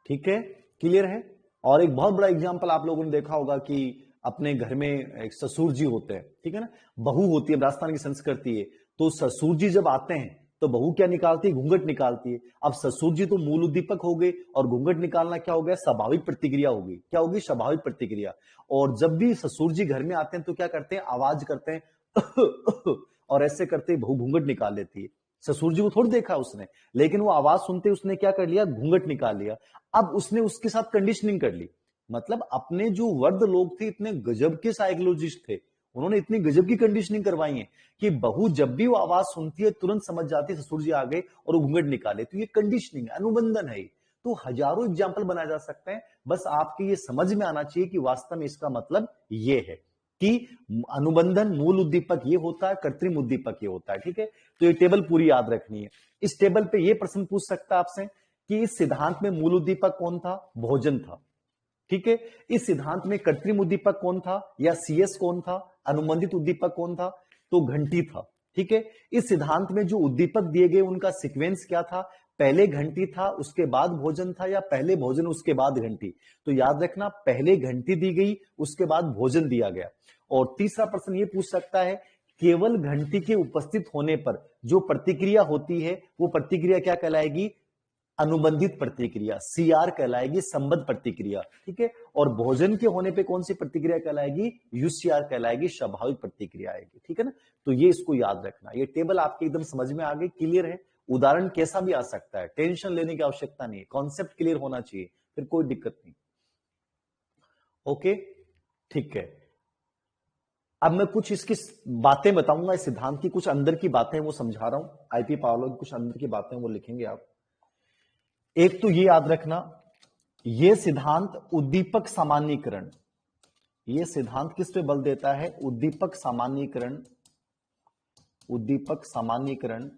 ठीक है, क्लियर है। और एक बहुत बड़ा एग्जांपल आप लोगों ने देखा होगा कि अपने घर में एक ससुर जी होते हैं, ठीक है ना, बहू होती है, राजस्थान की संस्कृति है। तो ससुर जी जब आते हैं तो बहू क्या निकालती है? घूंघट निकालती है। अब ससुर जी तो मूल उद्दीपक हो गए और घूंघट निकालना क्या हो गया? स्वाभाविक प्रतिक्रिया होगी। क्या होगी? स्वाभाविक प्रतिक्रिया। और जब भी ससुर जी घर में आते हैं तो क्या करते हैं? आवाज करते हैं और ऐसे करते बहू घूंघट निकाल लेती है। ससुर जी को थोड़ी देखा उसने, लेकिन वो आवाज सुनते उसने क्या कर लिया? घूंघट निकाल लिया। अब उसने उसके साथ कंडीशनिंग कर ली। मतलब अपने जो वर्द लोग थे, इतने गजब के साइकोलॉजिस्ट थे, उन्होंने इतनी गजब की कंडीशनिंग करवाई है कि बहू जब भी वो आवाज सुनती है तुरंत समझ जाती है ससुर जी आ गए और घूंघट निकाले। तो ये कंडीशनिंग है, अनुबंधन है। तो हजारों एग्जाम्पल बनाए जा सकते हैं। बस आपके ये समझ में आना चाहिए कि वास्तव में इसका मतलब ये है कि अनुबंधन मूल उद्दीपक ये होता है, कृत्रिम उद्दीपक ये होता है। ठीक है, तो ये टेबल पूरी याद रखनी है। इस टेबल पे ये प्रश्न पूछ सकता है आपसे कि इस सिद्धांत में मूल उद्दीपक कौन था? भोजन था। ठीक है, इस सिद्धांत में कृत्रिम उद्दीपक कौन था या सीएस कौन था? अनुबंधित उद्दीपक कौन था? तो घंटी था। ठीक है, इस सिद्धांत में जो उद्दीपक दिए गए उनका सीक्वेंस क्या था? पहले घंटी था उसके बाद भोजन था या पहले भोजन उसके बाद घंटी? तो याद रखना, पहले घंटी दी गई उसके बाद भोजन दिया गया। और तीसरा प्रश्न ये पूछ सकता है, केवल घंटी के उपस्थित होने पर जो प्रतिक्रिया होती है वो प्रतिक्रिया क्या कहलाएगी? अनुबंधित प्रतिक्रिया, सीआर कहलाएगी, संबद्ध प्रतिक्रिया। ठीक है, और भोजन के होने पे कौन सी प्रतिक्रिया कहलाएगी? यूसीआर कहलाएगी, स्वाभाविक प्रतिक्रिया आएगी। ठीक है ना? तो ये इसको याद रखना। ये टेबल आपके एकदम समझ में आ गई, क्लियर है। उदाहरण कैसा भी आ सकता है, टेंशन लेने की आवश्यकता नहीं है, कॉन्सेप्ट क्लियर होना चाहिए, फिर कोई दिक्कत नहीं। ओके, ठीक है। अब मैं कुछ इसकी बातें बताऊंगा, इस सिद्धांत की कुछ अंदर की बातें वो समझा रहा हूं। आईपी पावलो की कुछ अंदर की बातें वो लिखेंगे आप। एक तो ये याद रखना, ये सिद्धांत उद्दीपक सामान्यीकरण, ये सिद्धांत किस पे बल देता है? उद्दीपक सामान्यीकरण, उद्दीपक सामान्यीकरण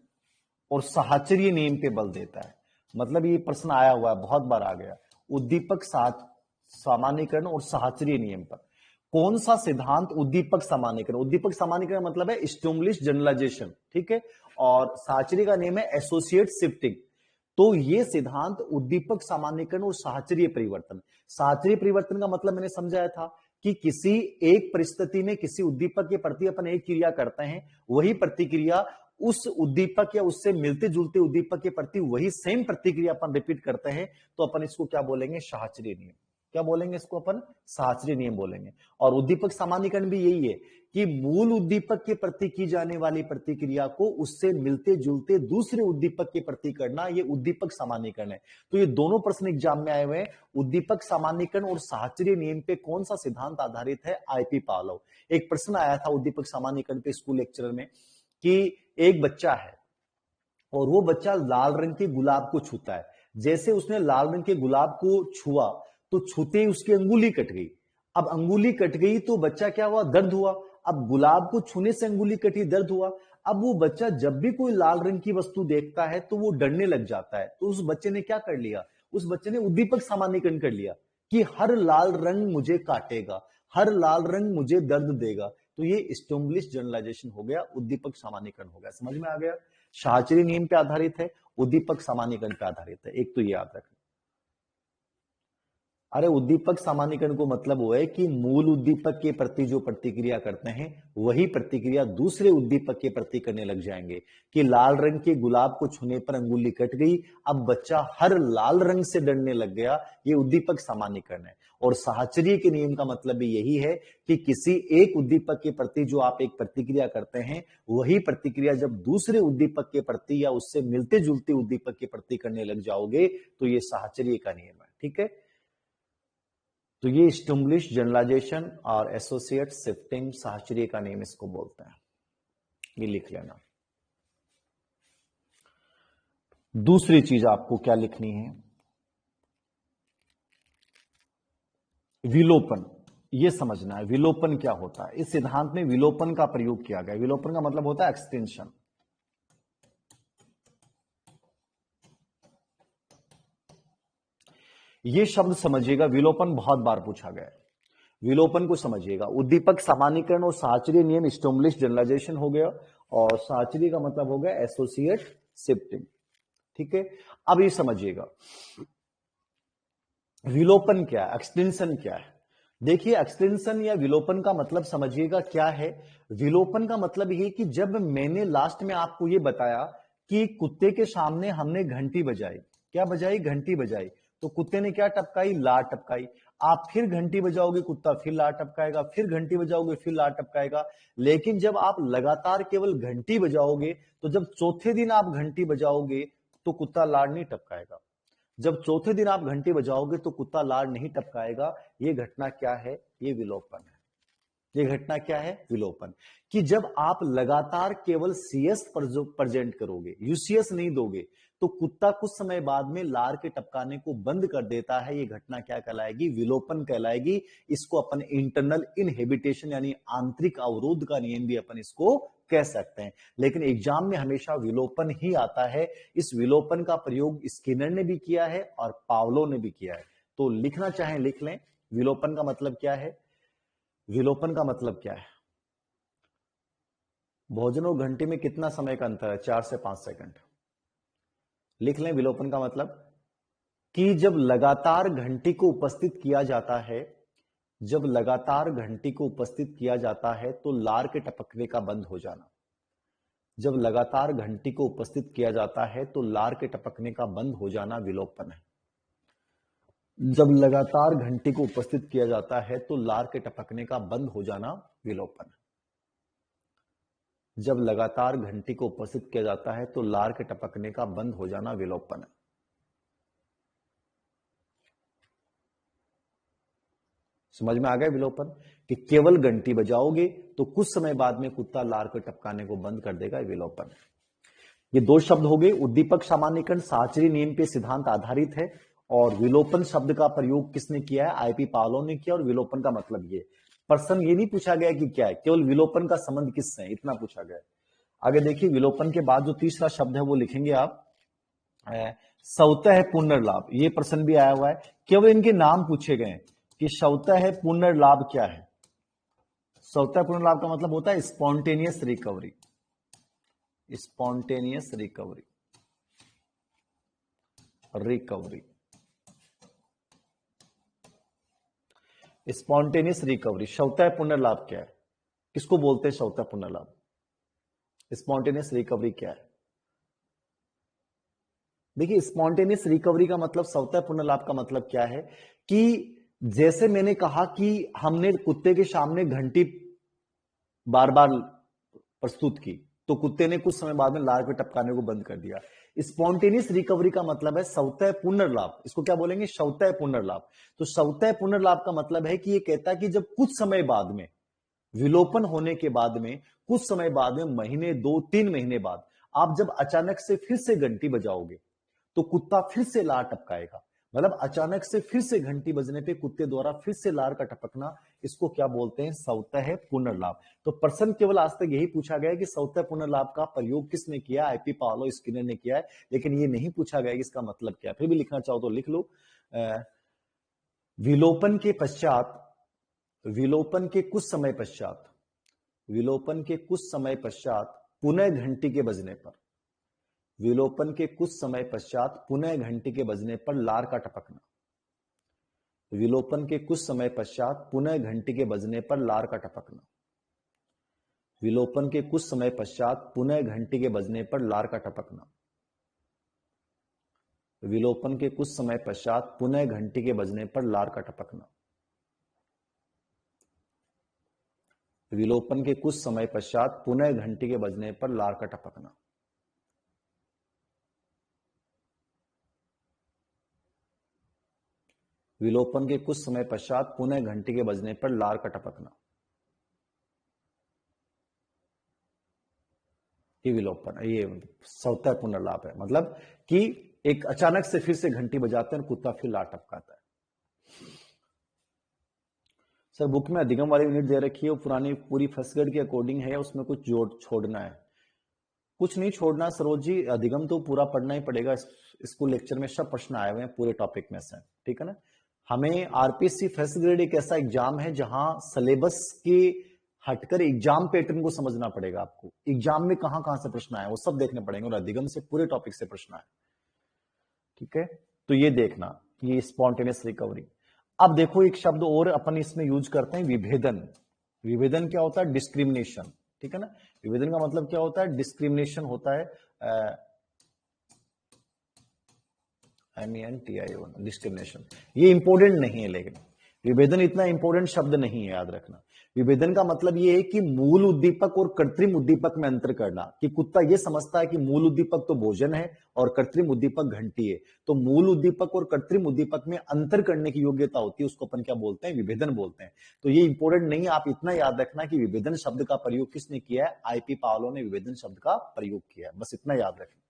और साहचर्य नियम पे बल देता है। मतलब ये प्रश्न आया हुआ है, बहुत बार आ गया, उद्दीपक सामान्यीकरण और साहचर्य नियम पर। कौन सा सिद्धांत उद्दीपक सामान्यीकरण? उद्दीपक सामान्यीकरण मतलब है स्टिमुलस जनरलाइजेशन, ठीक है, और साहचर्य का नियम है एसोसिएट शिफ्टिंग। तो ये सिद्धांत उद्दीपक सामान्यीकरण और साहचर्य परिवर्तन। साहचर्य परिवर्तन का मतलब मैंने समझाया था कि किसी एक परिस्थिति में किसी उद्दीपक के प्रति अपन एक क्रिया करते हैं, वही प्रतिक्रिया उस उद्दीपक या उससे मिलते जुलते उद्दीपक के प्रति वही सेम प्रतिक्रिया अपन रिपीट करते हैं, तो अपन इसको क्या बोलेंगे? साहचर्य नियम। क्या बोलेंगे इसको अपन? साहचर्य नियम बोलेंगे। और उद्दीपक सामान्यीकरण भी यही है कि मूल उद्दीपक के प्रति की जाने वाली प्रतिक्रिया को उससे मिलते जुलते दूसरे उद्दीपक के प्रति करना, ये उद्दीपक सामान्यीकरण है। तो ये दोनों प्रश्न एग्जाम में आए हुए हैं। उद्दीपक सामान्यीकरण और साहचर्य नियम पे कौन सा सिद्धांत आधारित है? IP Pavlov. एक प्रश्न आया था उद्दीपक सामान्यीकरण पे स्कूल लेक्चर में कि एक बच्चा है और वो बच्चा लाल रंग के गुलाब को छूता है। जैसे उसने लाल रंग के गुलाब को छुआ तो छूते ही उसकी अंगुली कट गई। अब अंगुली कट गई तो बच्चा क्या हुआ? दर्द हुआ। अब गुलाब को छूने से अंगुली कटी, दर्द हुआ। अब वो बच्चा जब भी कोई लाल रंग की वस्तु देखता है तो वो डरने लग जाता है। तो उस बच्चे ने क्या कर लिया? उस बच्चे ने उद्दीपक सामान्यीकरण कर लिया कि हर लाल रंग मुझे काटेगा, हर लाल रंग मुझे दर्द देगा। तो ये स्टिमुलस जनरलाइजेशन हो गया, उद्दीपक सामान्यीकरण हो गया। समझ में आ गया? साहचर्य नियम पे आधारित है, उद्दीपक सामान्यीकरण पे आधारित है। एक तो ये याद रखना। अरे उद्दीपक सामान्यीकरण को मतलब वो है कि मूल उद्दीपक के प्रति जो प्रतिक्रिया करते हैं वही प्रतिक्रिया दूसरे उद्दीपक के प्रति करने लग जाएंगे। कि लाल रंग के गुलाब को छूने पर अंगुली कट गई, अब बच्चा हर लाल रंग से डरने लग गया, ये उद्दीपक सामान्यीकरण है। और साहचर्य के नियम का मतलब भी यही है कि किसी एक उद्दीपक के प्रति जो आप एक प्रतिक्रिया करते हैं वही प्रतिक्रिया जब दूसरे उद्दीपक के प्रति या उससे मिलते जुलते उद्दीपक के प्रति करने लग जाओगे तो ये साहचर्य का नियम है। ठीक है, तो ये स्टिमुलस जनरलाइजेशन और एसोसिएट शिफ्टिंग साहचर्य का नियम इसको बोलते हैं। ये लिख लेना। दूसरी चीज आपको क्या लिखनी है? विलोपन। ये समझना है विलोपन क्या होता है। इस सिद्धांत में विलोपन का प्रयोग किया गया। विलोपन का मतलब होता है एक्सटेंशन। ये शब्द समझिएगा, विलोपन बहुत बार पूछा गया है। विलोपन को समझिएगा। उद्दीपक सामान्यीकरण और साहचर्य नियम स्टिमुलस जनरलाइजेशन हो गया और साहचर्य का मतलब हो गया एसोसिएट शिफ्टिंग। ठीक है, अब ये समझिएगा विलोपन क्या है, एक्सटेंशन क्या है। देखिए एक्सटेंशन या विलोपन का मतलब समझिएगा क्या है। विलोपन का मतलब ये कि जब मैंने लास्ट में आपको ये बताया कि कुत्ते के सामने हमने घंटी बजाई, क्या बजाई? घंटी बजाई। तो कुत्ते ने क्या टपकाई? लार टपकाई। आप फिर घंटी बजाओगे, कुत्ता फिर लार टपकाएगा, फिर घंटी बजाओगे, फिर लार टपकाएगा। लेकिन जब आप लगातार केवल घंटी बजाओगे तो जब चौथे दिन आप घंटी बजाओगे तो कुत्ता लार नहीं टपकाएगा। जब चौथे दिन आप घंटी बजाओगे तो कुत्ता लार नहीं टपकाएगा। ये घटना क्या है? ये विलोपन है। ये घटना क्या है? विलोपन। कि जब आप लगातार केवल सीएस प्रेजेंट करोगे, यूसीएस नहीं दोगे, तो कुत्ता कुछ समय बाद में लार के टपकाने को बंद कर देता है। ये घटना क्या कहलाएगी? विलोपन कहलाएगी। इसको अपन इंटरनल इनहिबिटेशन यानी आंतरिक अवरोध का नियम भी अपन इसको कह सकते हैं। लेकिन एग्जाम में हमेशा विलोपन ही आता है। इस विलोपन का प्रयोग स्किनर ने भी किया है और पावलोव ने भी किया है। तो लिखना चाहें लिख लें। विलोपन का मतलब क्या है? विलोपन का मतलब क्या है? भोजन और घंटी में कितना समय का अंतर है? 4 से 5 सेकंड। लिख लें विलोपन का मतलब कि जब लगातार घंटी को उपस्थित किया जाता है, जब लगातार घंटी को उपस्थित किया जाता है तो लार के टपकने का बंद हो जाना। जब लगातार घंटी को उपस्थित किया जाता है तो लार के टपकने का बंद हो जाना विलोपन है। जब लगातार घंटी को उपस्थित किया जाता है तो लार के टपकने का बंद हो जाना विलोपन है। जब लगातार घंटी को उपस्थित किया जाता है तो लार के टपकने का बंद हो जाना विलोपन है। समझ में आ गया विलोपन? कि केवल घंटी बजाओगे तो कुछ समय बाद में कुत्ता लार के टपकाने को बंद कर देगा। विलोपन। ये दो शब्द हो गए। उद्दीपक सामान्यीकरण साहचर्य नियम पे सिद्धांत आधारित है और विलोपन शब्द का प्रयोग किसने किया है? आईपी पावलोव ने किया। और विलोपन का मतलब ये प्रश्न ये नहीं पूछा गया कि क्या है, केवल विलोपन का संबंध किससे है, इतना पूछा गया। आगे देखिए विलोपन के बाद जो तीसरा शब्द है वो लिखेंगे आप स्वतः पुनर्लाभ। ये प्रश्न भी आया हुआ है, केवल इनके नाम पूछे गए कि स्वतः पुनर्लाभ क्या है। स्वतः पुनर्लाभ का मतलब होता है spontaneous recovery. Spontaneous recovery, recovery, spontaneous recovery. स्वतः पुनर्लाभ क्या है? किसको बोलते हैं स्वतः पुनर्लाभ? स्पॉन्टेनियस रिकवरी क्या है? देखिए स्पॉन्टेनियस रिकवरी का मतलब, स्वतः पुनर्लाभ का मतलब क्या है कि जैसे मैंने कहा कि हमने कुत्ते के सामने घंटी बार बार प्रस्तुत की, तो कुत्ते ने कुछ समय बाद में लार पे टपकाने को बंद कर दिया। स्पॉन्टेनियस रिकवरी का मतलब है स्वतः पुनर्लाभ। इसको क्या बोलेंगे? स्वतः पुनर्लाभ। तो स्वतः पुनर्लाभ का मतलब है कि ये कहता है कि जब कुछ समय बाद में, विलोपन होने के बाद में, कुछ समय बाद में, महीने, 2-3 महीने बाद, आप जब अचानक से फिर से घंटी बजाओगे तो कुत्ता फिर से लार टपकाएगा। मतलब अचानक से फिर से घंटी बजने पे कुत्ते द्वारा फिर से लार का टपकना, इसको क्या बोलते हैं? स्वतः पुनर्लाभ। तो प्रश्न केवल आज तक यही पूछा गया है कि स्वतः पुनर्लाभ का प्रयोग किसने किया? आईपी पावलो स्किनर ने किया है, लेकिन ये नहीं पूछा गया कि इसका मतलब क्या है। फिर भी लिखना चाहो तो लिख लो। विलोपन के पश्चात, विलोपन के कुछ समय पश्चात, विलोपन के कुछ समय पश्चात पुनः घंटी के बजने पर, विलोपन के कुछ समय पश्चात पुनः घंटी के बजने पर लार का टपकना, विलोपन के कुछ समय पश्चात पुनः घंटी के बजने पर लार का टपकना, विलोपन के कुछ समय पश्चात पुनः घंटी के बजने पर लार का टपकना, विलोपन के कुछ समय पश्चात पुनः घंटी के बजने पर लार का टपकना, विलोपन के कुछ समय पश्चात पुनः घंटी के बजने पर लार का टपकना, विलोपन के कुछ समय पश्चात पुनः घंटी के बजने पर लार का टपकना। ये विलोपन, ये स्वतः पुनर्लाभ है। मतलब कि एक अचानक से फिर से घंटी बजाते हैं और कुत्ता फिर लार टपकाता है। सर बुक में अधिगम वाली यूनिट दे रखी है, वो पुरानी पूरी फर्स्ट ग्रेड के अकॉर्डिंग है या उसमें कुछ जोड़ छोड़ना है? कुछ नहीं छोड़ना सरोज जी, अधिगम तो पूरा पढ़ना ही पड़ेगा। स्कूल लेक्चर में सब प्रश्न आए हुए हैं पूरे टॉपिक में से, ठीक है ना। हमें आरपीएससी फर्स्ट ग्रेड एक ऐसा एग्जाम है जहां सिलेबस के हटकर एग्जाम पैटर्न को समझना पड़ेगा आपको। एग्जाम में कहां कहां से प्रश्न आए वो सब देखने पड़ेंगे, और अधिगम से पूरे टॉपिक से प्रश्न आए, ठीक है। तो ये देखना, ये स्पॉन्टेनियस रिकवरी। अब देखो एक शब्द और अपन इसमें यूज करते हैं, विभेदन। विभेदन क्या होता है? डिस्क्रिमिनेशन, ठीक है ना। विभेदन का मतलब क्या होता है? डिस्क्रिमिनेशन होता है, MENTION, डिस्क्रिमिनेशन। ये इंपॉर्टेंट नहीं है, लेकिन विभेदन इतना इंपॉर्टेंट शब्द नहीं है, याद रखना। विभेदन का मतलब ये है कि मूल उद्दीपक और कृत्रिम उद्दीपक में अंतर करना। कि कुत्ता ये समझता है कि मूल उद्दीपक तो भोजन है और कृत्रिम उद्दीपक घंटी है, तो मूल उद्दीपक और कृत्रिम उद्दीपक में अंतर करने की योग्यता होती है, उसको अपन क्या बोलते हैं? विभेदन बोलते हैं। तो ये इंपॉर्टेंट नहीं है, आप इतना याद रखना कि विभेदन शब्द का प्रयोग किसने किया है? आईपी पावलो ने विभेदन शब्द का प्रयोग किया है, बस इतना याद रखना।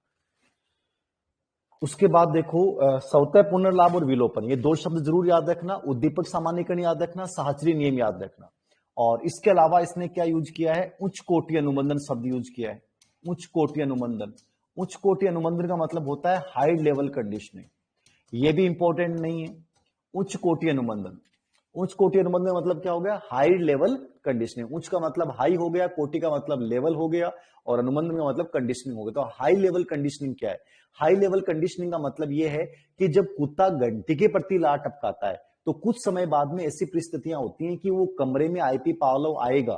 उसके बाद देखो स्वतः पुनर्लाभ और विलोपन, ये दो शब्द जरूर याद रखना। उद्दीपक सामान्यीकरण याद रखना, साहचर्य नियम याद रखना। और इसके अलावा इसने क्या यूज किया है? उच्च कोटि अनुबंधन शब्द यूज किया है। उच्च कोटि अनुबंधन, उच्च कोटि अनुबंधन का मतलब होता है हाई लेवल कंडीशनिंग। ये भी इंपॉर्टेंट नहीं है। उच्च कोटि अनुबंधन, उच्च कोटि अनुबंधन मतलब क्या हो गया? High level conditioning. उच्च का मतलब हाई हो गया, कोटि का मतलब लेवल हो गया, और अनुबंधन का मतलब कंडीशनिंग हो गया। तो हाई लेवल कंडीशनिंग क्या है? हाई लेवल कंडीशनिंग का मतलब यह है कि जब कुत्ता घंटी के प्रति लार टपकाता है तो कुछ समय बाद में ऐसी परिस्थितियां होती हैं कि वो कमरे में आईपी पावलो आएगा,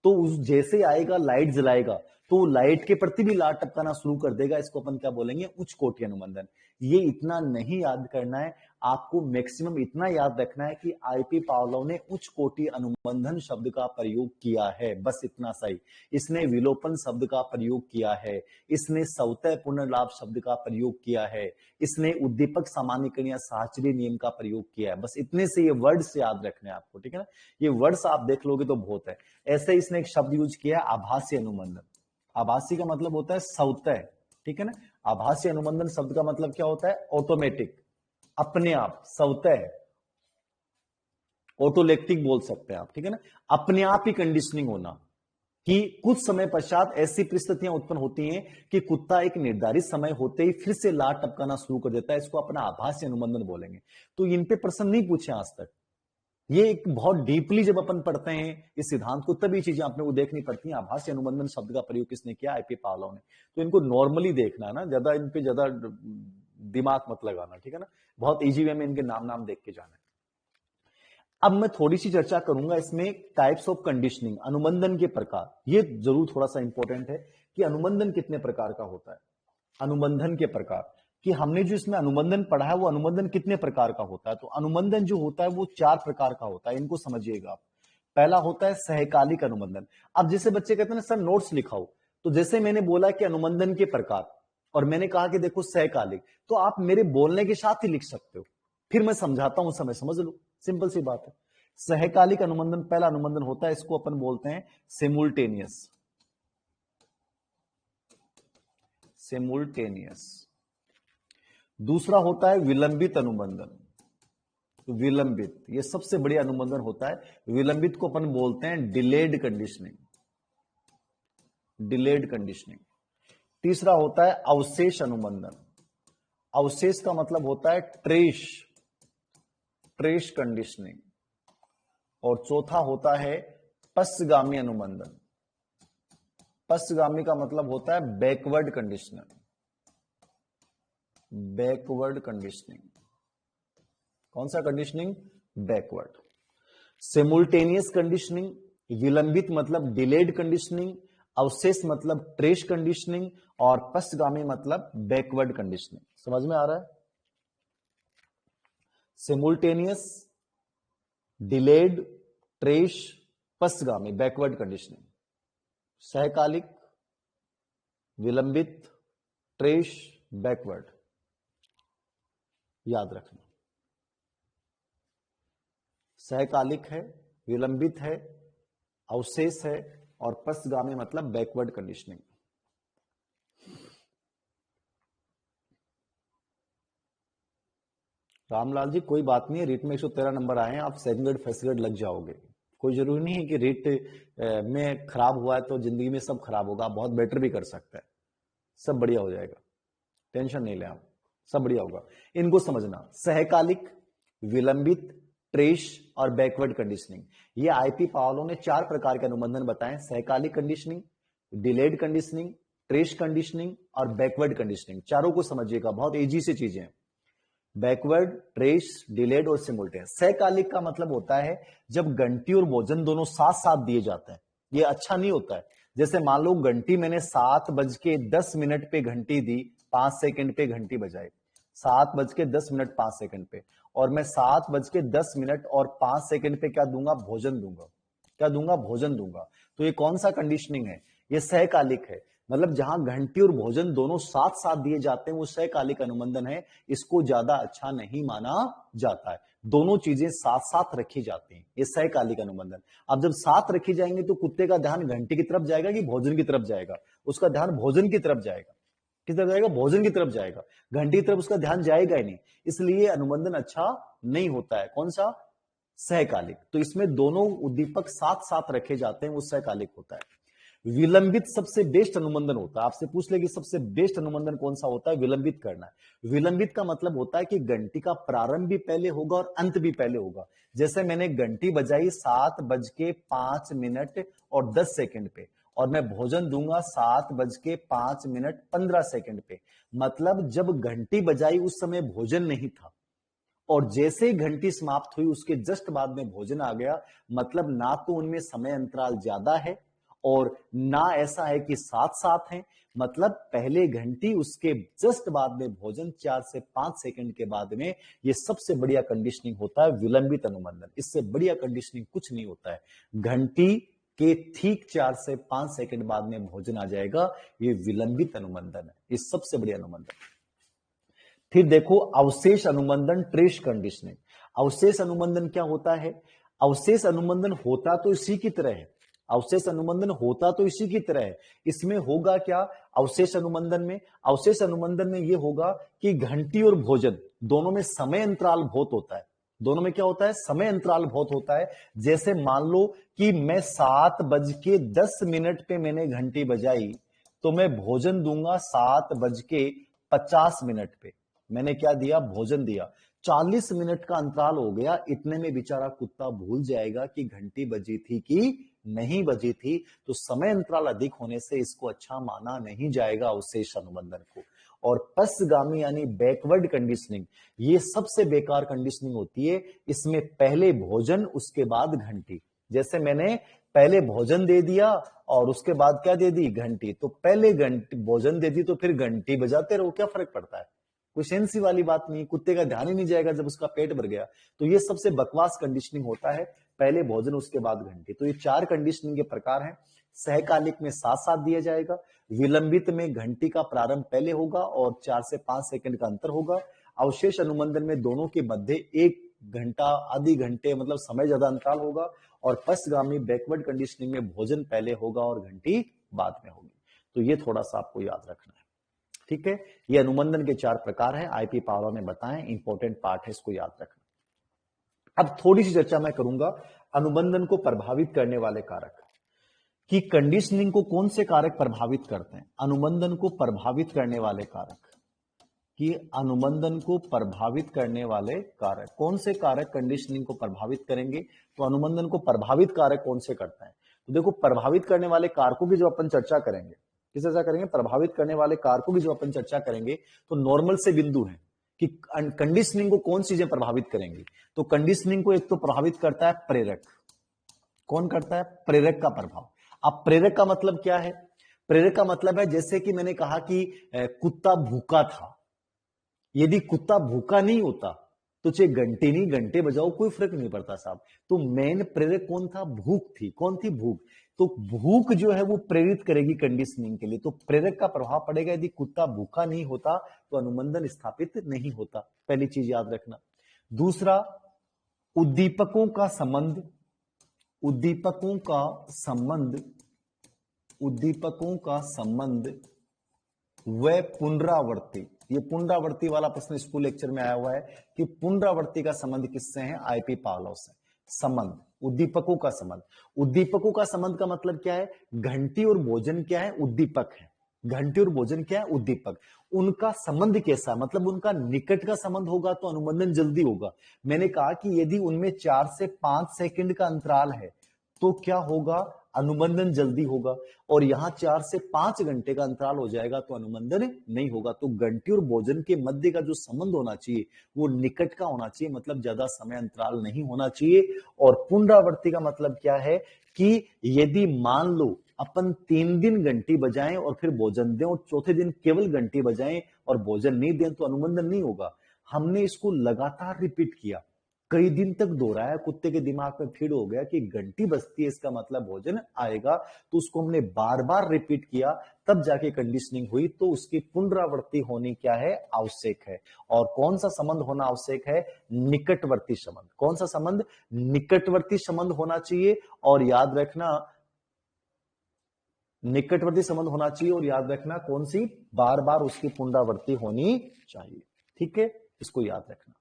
तो उस जैसे आएगा लाइट जलाएगा तो लाइट के प्रति भी लार टपकाना शुरू कर देगा। इसको अपन क्या बोलेंगे? उच्च कोटि अनुबंधन। ये इतना नहीं याद करना है आपको, मैक्सिमम इतना याद रखना है कि आईपी पावलो ने उच्च कोटि अनुबंधन शब्द का प्रयोग किया है, बस इतना सही। इसने विलोपन शब्द का प्रयोग किया है, इसने स्वतः पुनर्लाभ शब्द का प्रयोग किया है, इसने उद्दीपक सामान्यीकरण या साहचर्य नियम का प्रयोग किया है। बस इतने से ये वर्ड्स याद रखने हैं आपको, ठीक है ना। ये वर्ड्स आप देख लोगे तो बहुत है। ऐसे इसने एक शब्द यूज किया है, आभासी अनुबंधन। आभासी का मतलब होता है स्वतः, ठीक है ना। आभासी अनुबंधन शब्द का मतलब क्या होता है? ऑटोमेटिक, अपने आप, स्वतः, ऑटोलेक्टिक बोल सकते हैं आप, ठीक है ना। अपने आप ही कंडीशनिंग होना, कि कुछ समय पश्चात ऐसी परिस्थितियां उत्पन्न होती हैं कि कुत्ता एक निर्धारित समय होते ही फिर से लार टपकाना शुरू कर देता है। इसको अपना आभासी अनुबंधन बोलेंगे। तो इन पे प्रश्न नहीं पूछे आज तक। ये एक बहुत डीपली जब अपन पढ़ते हैं इस सिद्धांत को, तभी चीजें अपने को देखनी पड़ती हैं। आभासी अनुबंधन शब्द का प्रयोग किसने किया? आईपी पावलो ने। तो इनको नॉर्मली देखना है ना, ज्यादा इन पे ज्यादा दिमाग मत लगाना, ठीक है ना। बहुत इजी वे में इनके नाम नाम देख के जाना है। अब मैं थोड़ी सी चर्चा करूंगा इसमें टाइप्स ऑफ कंडीशनिंग, अनुबंधन के प्रकार। ये जरूर थोड़ा सा इंपॉर्टेंट है कि अनुबंधन कितने प्रकार का होता है। अनुबंधन के प्रकार, कि हमने जो इसमें अनुबंधन पढ़ा है वो अनुबंधन कितने प्रकार का होता है। तो अनुबंधन जो होता है वो 4 प्रकार का होता है, इनको समझिएगा आप। पहला होता है सहकालिक अनुबंधन। अब जैसे बच्चे कहते हैं ना सर नोट्स लिखाओ, तो जैसे मैंने बोला कि अनुबंधन के प्रकार, और मैंने कहा कि देखो सहकालिक, तो आप मेरे बोलने के साथ ही लिख सकते हो, फिर मैं समझाता हूं, समय समझ लो, सिंपल सी बात है। सहकालिक अनुबंधन पहला अनुबंधन होता है, इसको अपन बोलते हैं सिमुल्टेनियस। सिमुल्टेनियस। दूसरा होता है विलंबित अनुबंधन। विलंबित, ये सबसे बढ़िया अनुबंधन होता है। विलंबित को अपन बोलते हैं डिलेड कंडीशनिंग। Delayed conditioning. तीसरा होता है अवशेष अनुबंधन। अवशेष का मतलब होता है ट्रेस, ट्रेस कंडीशनिंग। और चौथा होता है पश्चगामी अनुबंधन। पश्चगामी का मतलब होता है बैकवर्ड कंडीशनर। Backward conditioning. कौन सा कंडीशनिंग? बैकवर्ड। सिमुल्टेनियस कंडीशनिंग, विलंबित मतलब डिलेड कंडीशनिंग, अवशेष मतलब ट्रेस कंडीशनिंग, और पश्चगामी मतलब बैकवर्ड कंडीशनिंग। समझ में आ रहा है? Simultaneous, delayed, trace, पश्चगामी, backward conditioning. सहकालिक, विलंबित, ट्रेस, बैकवर्ड, याद रखना। सहकालिक है, विलंबित है, अवशेष है, और पश्चगामी मतलब बैकवर्ड कंडीशनिंग। रामलाल जी कोई बात नहीं है, रीट में 113 नंबर आए हैं, आप सेकंड ग्रेड फर्स्ट ग्रेड लग जाओगे। कोई जरूरी नहीं है कि रीट में खराब हुआ है तो जिंदगी में सब खराब होगा, आप बहुत बेटर भी कर सकते हैं, सब बढ़िया हो जाएगा, टेंशन नहीं ले आप, सब बढ़िया होगा। इनको समझना, सहकालिक, विलंबित, ट्रेस और बैकवर्ड कंडीशनिंग। ये आईपी पावलों ने 4 प्रकार के अनुबंधन बताए, सहकालिक conditioning, delayed conditioning, trace conditioning और बैकवर्ड कंडीशनिंग। चारों को समझिएगा, बहुत इजी से चीजें हैं। बैकवर्ड, ट्रेस, डिलेड और सिमुल्टेनियस। सहकालिक का मतलब होता है जब घंटी और भोजन दोनों साथ साथ दिए जाते हैं, ये अच्छा नहीं होता है। जैसे मान लो घंटी मैंने 7:10 पे घंटी दी, 5 सेकंड पे घंटी बजाई, 7:10 5 सेकंड पे, और मैं 7:10 और 5 सेकंड पे क्या दूंगा? भोजन दूंगा। क्या दूंगा? भोजन दूंगा। तो ये कौन सा कंडीशनिंग है? ये सहकालिक है। मतलब जहां घंटी और भोजन दोनों साथ साथ दिए जाते हैं वो सहकालिक अनुबंधन है, इसको ज्यादा अच्छा नहीं माना जाता है। दोनों चीजें साथ साथ रखी जाती हैं, ये सहकालिक अनुबंधन। अब जब साथ रखी जाएंगे तो कुत्ते का ध्यान घंटी की तरफ जाएगा कि भोजन की तरफ जाएगा? उसका ध्यान भोजन की तरफ जाएगा। किस तरफ जाएगा? भोजन की तरफ जाएगा, घंटी की तरफ उसका ध्यान जाएगा ही नहीं। इसलिए अनुबंधन अच्छा नहीं होता है। कौन सा? सहकालिक। तो इसमें दोनों उद्दीपक साथ साथ रखे जाते हैं, वो सहकालिक होता है। विलंबित सबसे बेस्ट अनुबंधन होता है। आपसे पूछ ले कि सबसे बेस्ट अनुबंधन कौन सा होता है? विलंबित करना है। विलंबित का मतलब होता है कि घंटी का प्रारंभ भी पहले होगा और अंत भी पहले होगा। जैसे मैंने घंटी बजाई 7:05 और 10 सेकंड पे, और मैं भोजन दूंगा 7:05 15 सेकंड पे। मतलब जब घंटी बजाई उस समय भोजन नहीं था, और जैसे ही घंटी समाप्त हुई उसके जस्ट बाद में भोजन आ गया। मतलब ना तो उनमें समय अंतराल ज्यादा है और ना ऐसा है कि साथ साथ हैं। मतलब पहले घंटी, उसके जस्ट बाद में भोजन, 4 से 5 सेकंड के बाद में। ये सबसे बढ़िया कंडीशनिंग होता है विलंबित अनुबंधन। इससे बढ़िया कंडीशनिंग कुछ नहीं होता है। घंटी के ठीक 4 से 5 सेकंड बाद में भोजन आ जाएगा, ये विलंबित अनुबंधन है, ये सबसे बढ़िया अनुबंधन। फिर देखो अवशेष अनुबंधन, ट्रेस कंडीशनिंग। अवशेष अनुबंधन क्या होता है? अवशेष अनुबंधन होता तो इसी की तरह है। अवशेष अनुबंधन होता तो इसी की तरह है। इसमें होगा क्या अवशेष अनुबंधन में? अवशेष अनुबंधन में यह होगा कि घंटी और भोजन दोनों में समय अंतराल बहुत होता है। दोनों में क्या होता है? समय अंतराल बहुत होता है। जैसे मान लो कि मैं 7:10 पे मैंने घंटी बजाई, तो मैं भोजन दूंगा 7:50 पे। मैंने क्या दिया? भोजन दिया। 40 मिनट का अंतराल हो गया, इतने में बेचारा कुत्ता भूल जाएगा कि घंटी बजी थी कि नहीं बजी थी। तो समय अंतराल अधिक होने से इसको अच्छा माना नहीं जाएगा अवशेष अनुबंधन को। और पश्चगामी यानी बैकवर्ड कंडीशनिंग, ये सबसे बेकार कंडीशनिंग होती है। इसमें पहले भोजन, उसके बाद घंटी। जैसे मैंने पहले भोजन दे दिया और उसके बाद क्या दे दी? घंटी। तो पहले घंटी भोजन दे दी तो फिर घंटी बजाते रहो, क्या फर्क पड़ता है? कोई सेंसी वाली बात नहीं, कुत्ते का ध्यान ही नहीं जाएगा जब उसका पेट भर गया। तो ये सबसे बकवास कंडीशनिंग होता है, पहले भोजन उसके बाद घंटी। तो ये 4 कंडीशनिंग के प्रकार हैं। सहकालिक में साथ साथ दिया जाएगा, विलंबित में घंटी का प्रारंभ पहले होगा और 4 से 5 सेकंड का अंतर होगा, अवशेष अनुबंधन में दोनों के मध्य 1 घंटा आधे घंटे मतलब समय ज्यादा अंतराल होगा, और पश्चगामी बैकवर्ड कंडीशनिंग में भोजन पहले होगा और घंटी बाद में होगी। तो ये थोड़ा सा आपको याद रखना है, ठीक है। ये अनुबंधन के 4 प्रकार हैं, आईपी पावला ने बताएं, इंपॉर्टेंट पार्ट है, इसको याद रखना। अब थोड़ी सी चर्चा मैं करूंगा अनुबंधन को प्रभावित करने वाले कारक, कि कंडीशनिंग को कौन से कारक प्रभावित करते हैं। अनुबंधन को प्रभावित करने वाले कारक, कि अनुबंधन को प्रभावित करने वाले कारक कौन से कारक कंडीशनिंग को प्रभावित करेंगे। तो अनुबंधन को प्रभावित कारक कौन से करते हैं, तो देखो प्रभावित करने वाले कारकों की जो अपन चर्चा करेंगे, किस चर्चा करेंगे, प्रभावित करने वाले कारकों की जो अपन चर्चा करेंगे, तो नॉर्मल से बिंदु है कि कंडीशनिंग को कौन चीजें प्रभावित करेंगी। तो कंडीशनिंग को एक तो प्रभावित करता है प्रेरक। कौन करता है, प्रेरक का प्रभाव। अब प्रेरक का मतलब क्या है, प्रेरक का मतलब है जैसे कि मैंने कहा कि कुत्ता भूखा था, यदि कुत्ता भूखा नहीं होता तो चाहे घंटे नहीं घंटे बजाओ कोई फर्क नहीं पड़ता साहब। तो मेन प्रेरक कौन था, भूख थी। कौन थी, भूख। तो भूख जो है वो प्रेरित करेगी कंडीशनिंग के लिए, तो प्रेरक का प्रभाव पड़ेगा। यदि कुत्ता भूखा नहीं होता तो अनुबंधन स्थापित नहीं होता, पहली चीज याद रखना। दूसरा, उद्दीपकों का संबंध, उद्दीपकों का संबंध, उद्दीपकों का संबंध व पुनरावर्ती। ये पुनरावर्ती वाला प्रश्न स्कूल लेक्चर में आया हुआ है कि पुनरावर्ती का संबंध किससे है, आईपी पावलोव से। संबंध, उद्दीपकों का संबंध। उद्दीपकों का संबंध का मतलब क्या है, घंटी और भोजन क्या है, उद्दीपक है। घंटी और भोजन क्या है, उद्दीपक। उनका संबंध कैसा, मतलब उनका निकट का संबंध होगा तो अनुबंधन जल्दी होगा। मैंने कहा कि यदि उनमें 4 से 5 सेकंड का अंतराल है तो क्या होगा, अनुबंधन जल्दी होगा। और यहां 4 से 5 घंटे का अंतराल हो जाएगा तो अनुबंधन नहीं होगा। तो घंटी और भोजन के मध्य का जो संबंध होना चाहिए वो निकट का होना चाहिए, मतलब ज्यादा समय अंतराल नहीं होना चाहिए। और पुनरावृत्ति का मतलब क्या है कि यदि मान लो अपन 3 दिन घंटी बजाएं और फिर भोजन दें और चौथे दिन केवल घंटी बजाएं और भोजन नहीं दें तो अनुबंधन नहीं होगा। हमने इसको लगातार रिपीट किया, कई दिन तक दोहराया, कुत्ते के दिमाग में फीड हो गया कि घंटी बजती है इसका मतलब भोजन आएगा। तो उसको हमने बार बार रिपीट किया, तब जाके कंडीशनिंग हुई। तो उसकी पुनरावृत्ति होनी क्या है, आवश्यक है। और कौन सा संबंध होना आवश्यक है, निकटवर्ती संबंध। कौन सा संबंध, निकटवर्ती संबंध होना चाहिए। और याद रखना, निकटवर्ती संबंध होना चाहिए। और याद रखना कौन सी, बार बार उसकी पुनरावृत्ति होनी चाहिए, ठीक है, इसको याद रखना।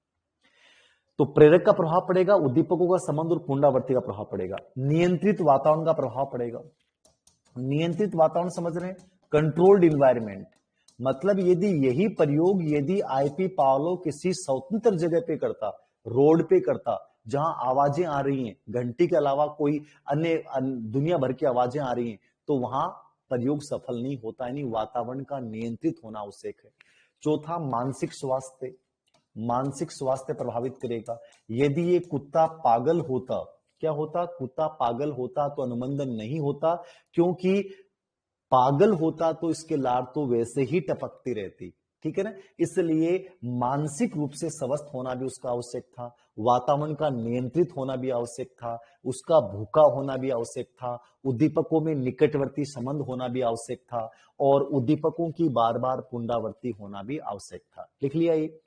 तो प्रेरक का प्रभाव पड़ेगा, उद्दीपकों का संबंध और पुनरावृत्ति का प्रभाव पड़ेगा। नियंत्रित वातावरण का प्रभाव पड़ेगा। नियंत्रित वातावरण समझ रहे हैं, कंट्रोल्ड इन्वायरमेंट। मतलब यदि यही प्रयोग यदि आईपी पावलोव किसी स्वतंत्र जगह पे करता, रोड पे करता, जहां आवाजें आ रही हैं, घंटी के अलावा कोई अन्य दुनिया भर की आवाजें आ रही हैं, तो वहां प्रयोग सफल नहीं होता। यानी वातावरण का नियंत्रित होना आवश्यक है। चौथा, मानसिक स्वास्थ्य। मानसिक स्वास्थ्य प्रभावित करेगा। यदि ये कुत्ता पागल होता, क्या होता, कुत्ता पागल होता तो अनुबंधन नहीं होता, क्योंकि पागल होता तो इसके लार तो वैसे ही टपकती रहती, ठीक है ना। इसलिए मानसिक रूप से स्वस्थ होना भी उसका आवश्यक था, वातावरण का नियंत्रित होना भी आवश्यक था, उसका भूखा होना भी आवश्यक था, उद्दीपकों में निकटवर्ती संबंध होना भी आवश्यक था, और उद्दीपकों की बार बार पुनरावृत्ति होना भी आवश्यक था। लिख लिया ये,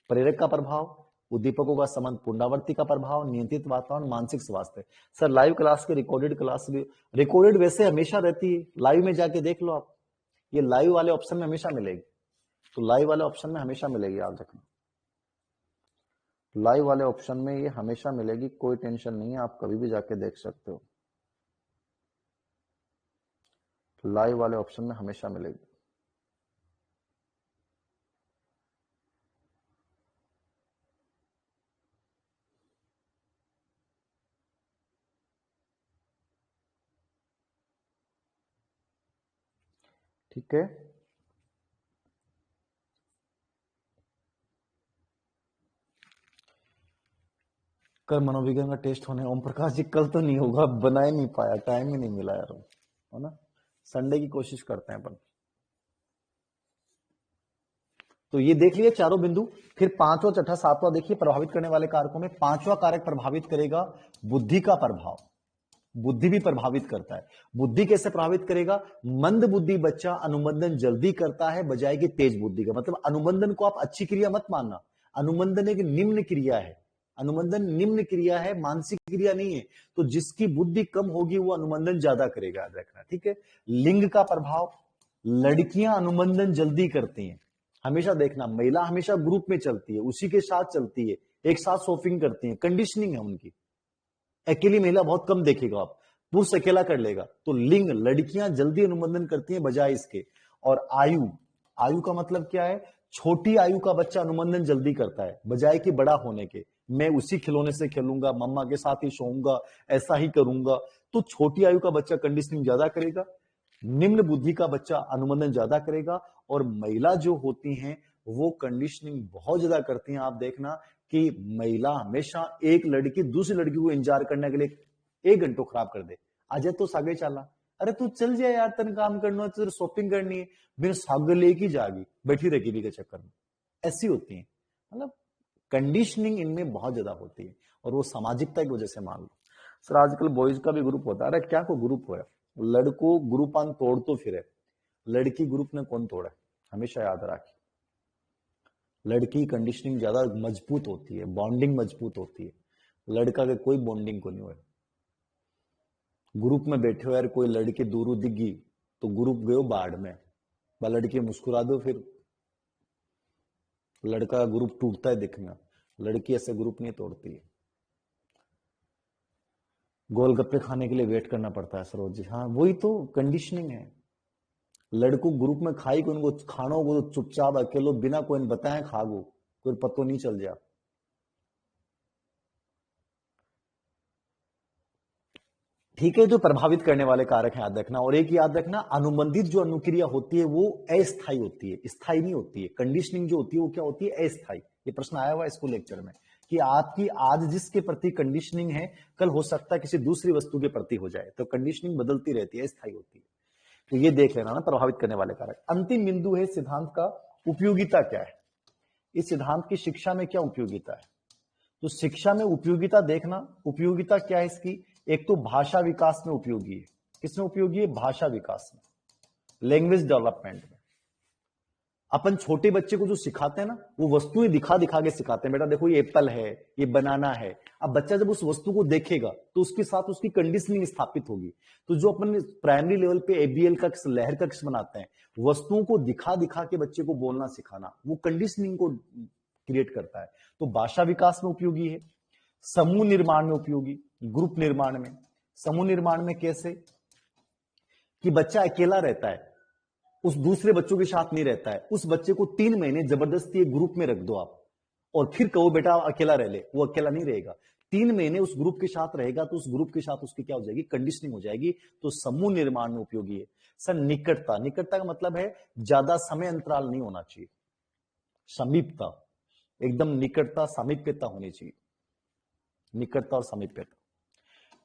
प्रेरक का प्रभाव, उद्दीपकों का संबंध, पुनरावृत्ति का प्रभाव, नियंत्रित वातावरण, मानसिक स्वास्थ्य। सर लाइव क्लास के रिकॉर्डेड क्लास भी, रिकॉर्डेड वैसे हमेशा रहती है, लाइव में जाके देख लो आप, ये लाइव वाले ऑप्शन में हमेशा मिलेगी। तो लाइव वाले ऑप्शन में हमेशा मिलेगी, याद रखना, लाइव वाले ऑप्शन में ये हमेशा मिलेगी, कोई टेंशन नहीं है, आप कभी भी जाके देख सकते हो। लाइव वाले ऑप्शन में हमेशा मिलेगी। ठीक है, कल मनोविज्ञान का टेस्ट होने, ओम प्रकाश जी कल तो नहीं होगा, बना ही नहीं पाया, टाइम ही नहीं मिला यार, है ना। संडे की कोशिश करते हैं अपन। तो ये देख लिया चारों बिंदु। फिर पांचवा, छठा, सातवां देखिए प्रभावित करने वाले कारकों में पांचवा कारक प्रभावित करेगा बुद्धि का प्रभाव। बुद्धि भी प्रभावित करता है। बुद्धि कैसे प्रभावित करेगा? मंद बुद्धि बच्चा अनुबंधन जल्दी करता है बजाय कि तेज बुद्धि का। मतलब अनुबंधन को आप अच्छी क्रिया मत मानना, अनुबंधन एक निम्न क्रिया है। अनुबंधन निम्न क्रिया है, मानसिक क्रिया नहीं है। तो जिसकी बुद्धि कम होगी वो अनुबंधन ज्यादा करेगा, याद रखना, ठीक है। लिंग का प्रभाव, लड़कियां अनुबंधन जल्दी करती हैं। हमेशा देखना, महिला हमेशा ग्रुप में चलती है, उसी के साथ चलती है, एक साथ शॉपिंग करती है, कंडीशनिंग है उनकी। अकेली महिला बहुत कम देखेगा आप, पुरुष अकेला कर लेगा। तो लिंग, लड़कियां जल्दी अनुबंधन करती हैं बजाय इसके। और आयु, आयु का मतलब क्या है? छोटी आयु का बच्चा अनुबंधन जल्दी करता है बजाय कि बड़ा होने के। मैं उसी खिलौने से खेलूंगा, मम्मा के साथ ही सोऊंगा, ऐसा ही करूंगा। तो छोटी आयु का बच्चा कंडीशनिंग ज्यादा करेगा, निम्न बुद्धि का बच्चा अनुबंधन ज्यादा करेगा। और महिला जो होती हैं वो कंडीशनिंग बहुत ज्यादा करती हैं। आप देखना कि महिला हमेशा एक लड़की दूसरी लड़की को इंतजार करने के लिए 1 घंटा खराब कर दे। अजय तो सागे चला, अरे तू चल जाए यार, तन काम करना, तुझे शॉपिंग करनी है, मेरे सागे लेके जागी, बैठी रहेगी भी के चक्कर में। ऐसी होती है, मतलब कंडीशनिंग इनमें बहुत ज्यादा होती है। और वो सामाजिकता की वजह से मान लो। सर आजकल बॉयज का भी ग्रुप होता है, अरे क्या को ग्रुप हो है, लड़को ग्रुपान तोड़ तो फिर, लड़की ग्रुप ने कौन तोड़ा? हमेशा याद रखिए, लड़की कंडीशनिंग ज्यादा मजबूत होती है, बॉन्डिंग मजबूत होती है। लड़का के कोई बॉन्डिंग को नहीं हो। ग्रुप में बैठे हो यार, कोई लड़की दूर दिखी तो ग्रुप गयो बाढ़ में, लड़की मुस्कुरा दो, फिर लड़का का ग्रुप टूटता है दिखना। लड़की ऐसे ग्रुप नहीं तोड़ती है। गोलगप्पे खाने के लिए वेट करना पड़ता है सरोज जी, हाँ वही तो कंडीशनिंग है। लड़को ग्रुप में खाई को उनको खानो को तो चुपचाप अकेलो बिना कोई बताए खागो, कोई पतो नहीं चल जा। ठीक है, जो प्रभावित करने वाले कारक है याद रखना। और एक याद रखना, अनुबंधित जो अनुक्रिया होती है वो अस्थायी होती है, स्थायी नहीं होती है। कंडीशनिंग जो होती है वो क्या होती है? अस्थायी। ये प्रश्न आया हुआ है स्कूल लेक्चर में कि आपकी आज जिसके प्रति कंडीशनिंग है कल हो सकता है किसी दूसरी वस्तु के प्रति हो जाए। तो कंडीशनिंग बदलती रहती है, अस्थायी होती है। तो ये देख लेना ना प्रभावित करने वाले कारक। अंतिम बिंदु है सिद्धांत का उपयोगिता क्या है। इस सिद्धांत की शिक्षा में क्या उपयोगिता है? तो शिक्षा में उपयोगिता देखना, उपयोगिता क्या है इसकी? एक तो भाषा विकास में उपयोगी है। किसमें उपयोगी है? भाषा विकास में, लैंग्वेज डेवलपमेंट में। अपन छोटे बच्चे को जो सिखाते हैं ना, वो वस्तुएं दिखा दिखा के सिखाते हैं। बेटा देखो ये एप्पल है, ये बनाना है। अब बच्चा जब उस वस्तु को देखेगा तो उसके साथ उसकी कंडीशनिंग स्थापित होगी। तो जो अपन प्राइमरी लेवल पे एबीएल का लहर कक्ष बनाते हैं, वस्तुओं को दिखा दिखा के बच्चे को बोलना सिखाना, वो कंडीशनिंग को क्रिएट करता है। तो भाषा विकास में उपयोगी है। समूह निर्माण में उपयोगी, ग्रुप निर्माण में। समूह निर्माण में कैसे? कि बच्चा अकेला रहता है, उस दूसरे बच्चों के साथ नहीं रहता है, उस बच्चे को 3 महीने जबरदस्ती एक ग्रुप में रख दो आप, और फिर कहो बेटा अकेला रह ले, वो अकेला नहीं रहेगा। 3 महीने उस ग्रुप के साथ रहेगा तो उस ग्रुप के साथ उसकी क्या हो जाएगी? कंडीशनिंग हो जाएगी। तो समूह निर्माण में उपयोगी है। सर निकटता, निकटता का मतलब है ज्यादा समय अंतराल नहीं होना चाहिए, समीपता, एकदम निकटता, सामीप्यता होनी चाहिए, निकटता और समीप्यता।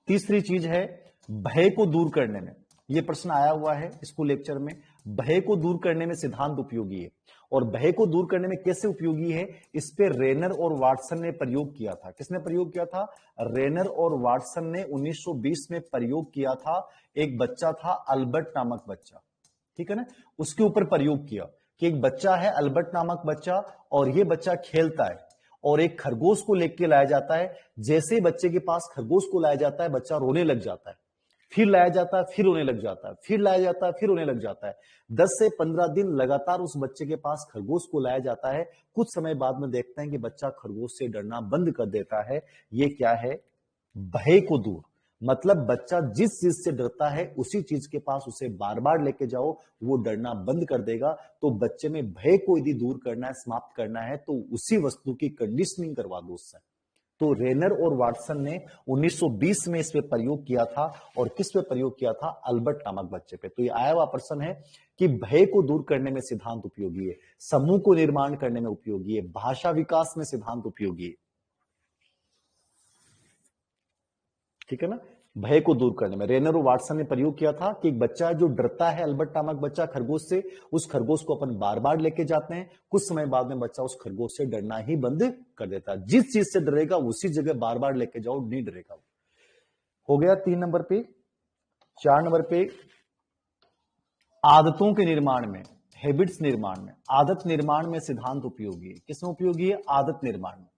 तीसरी चीज है भय को दूर करने में। यह प्रश्न आया हुआ है स्कूल लेक्चर में, भय को दूर करने में सिद्धांत उपयोगी है। और भय को दूर करने में कैसे उपयोगी है? इस पे रेनर और वाटसन ने प्रयोग किया था। किसने प्रयोग किया था? रेनर और वाटसन ने 1920 में प्रयोग किया था। एक बच्चा था अल्बर्ट नामक बच्चा, ठीक है ना, उसके ऊपर प्रयोग किया कि एक बच्चा है अल्बर्ट नामक बच्चा, और ये बच्चा खेलता है और एक खरगोश को लेके लाया जाता है। जैसे ही बच्चे के पास खरगोश को लाया जाता है बच्चा रोने लग जाता है, फिर लाया जाता है फिर रोने लग जाता है, फिर लाया जाता है फिर रोने लग जाता है। 10 से 15 दिन लगातार उस बच्चे के पास खरगोश को लाया जाता है। कुछ समय बाद में देखते हैं कि बच्चा खरगोश से डरना बंद कर देता है। ये क्या है? भय को दूर। मतलब बच्चा जिस चीज से डरता है उसी चीज के पास उसे बार बार लेके जाओ, वो डरना बंद कर देगा। तो बच्चे में भय को यदि दूर करना है, समाप्त करना है, तो उसी वस्तु की कंडीशनिंग करवा दो उससे। तो रेनर और वाटसन ने 1920 में इस पे प्रयोग किया था। और किस पे प्रयोग किया था? अल्बर्ट नामक बच्चे पे। तो ये आया हुआ प्रश्न है कि भय को दूर करने में सिद्धांत उपयोगी है, समूह को निर्माण करने में उपयोगी है, भाषा विकास में सिद्धांत उपयोगी है, ठीक है ना। भय को दूर करने में। रेनर और वाटसन ने प्रयोग किया था कि एक बच्चा जो डरता है, अल्बर्ट नामक बच्चा खरगोश से, उस खरगोश को अपन बार बार लेके जाते हैं, कुछ समय बाद में बच्चा उस खरगोश से डरना ही बंद कर देता है। जिस चीज से डरेगा उसी जगह बार बार लेके जाओ, नहीं डरेगा। हो गया 3 नंबर पे। 4 नंबर पे, आदतों के निर्माण में, हैबिट्स निर्माण में, आदत निर्माण में सिद्धांत उपयोगी है। किसमें उपयोगी है? आदत निर्माण में।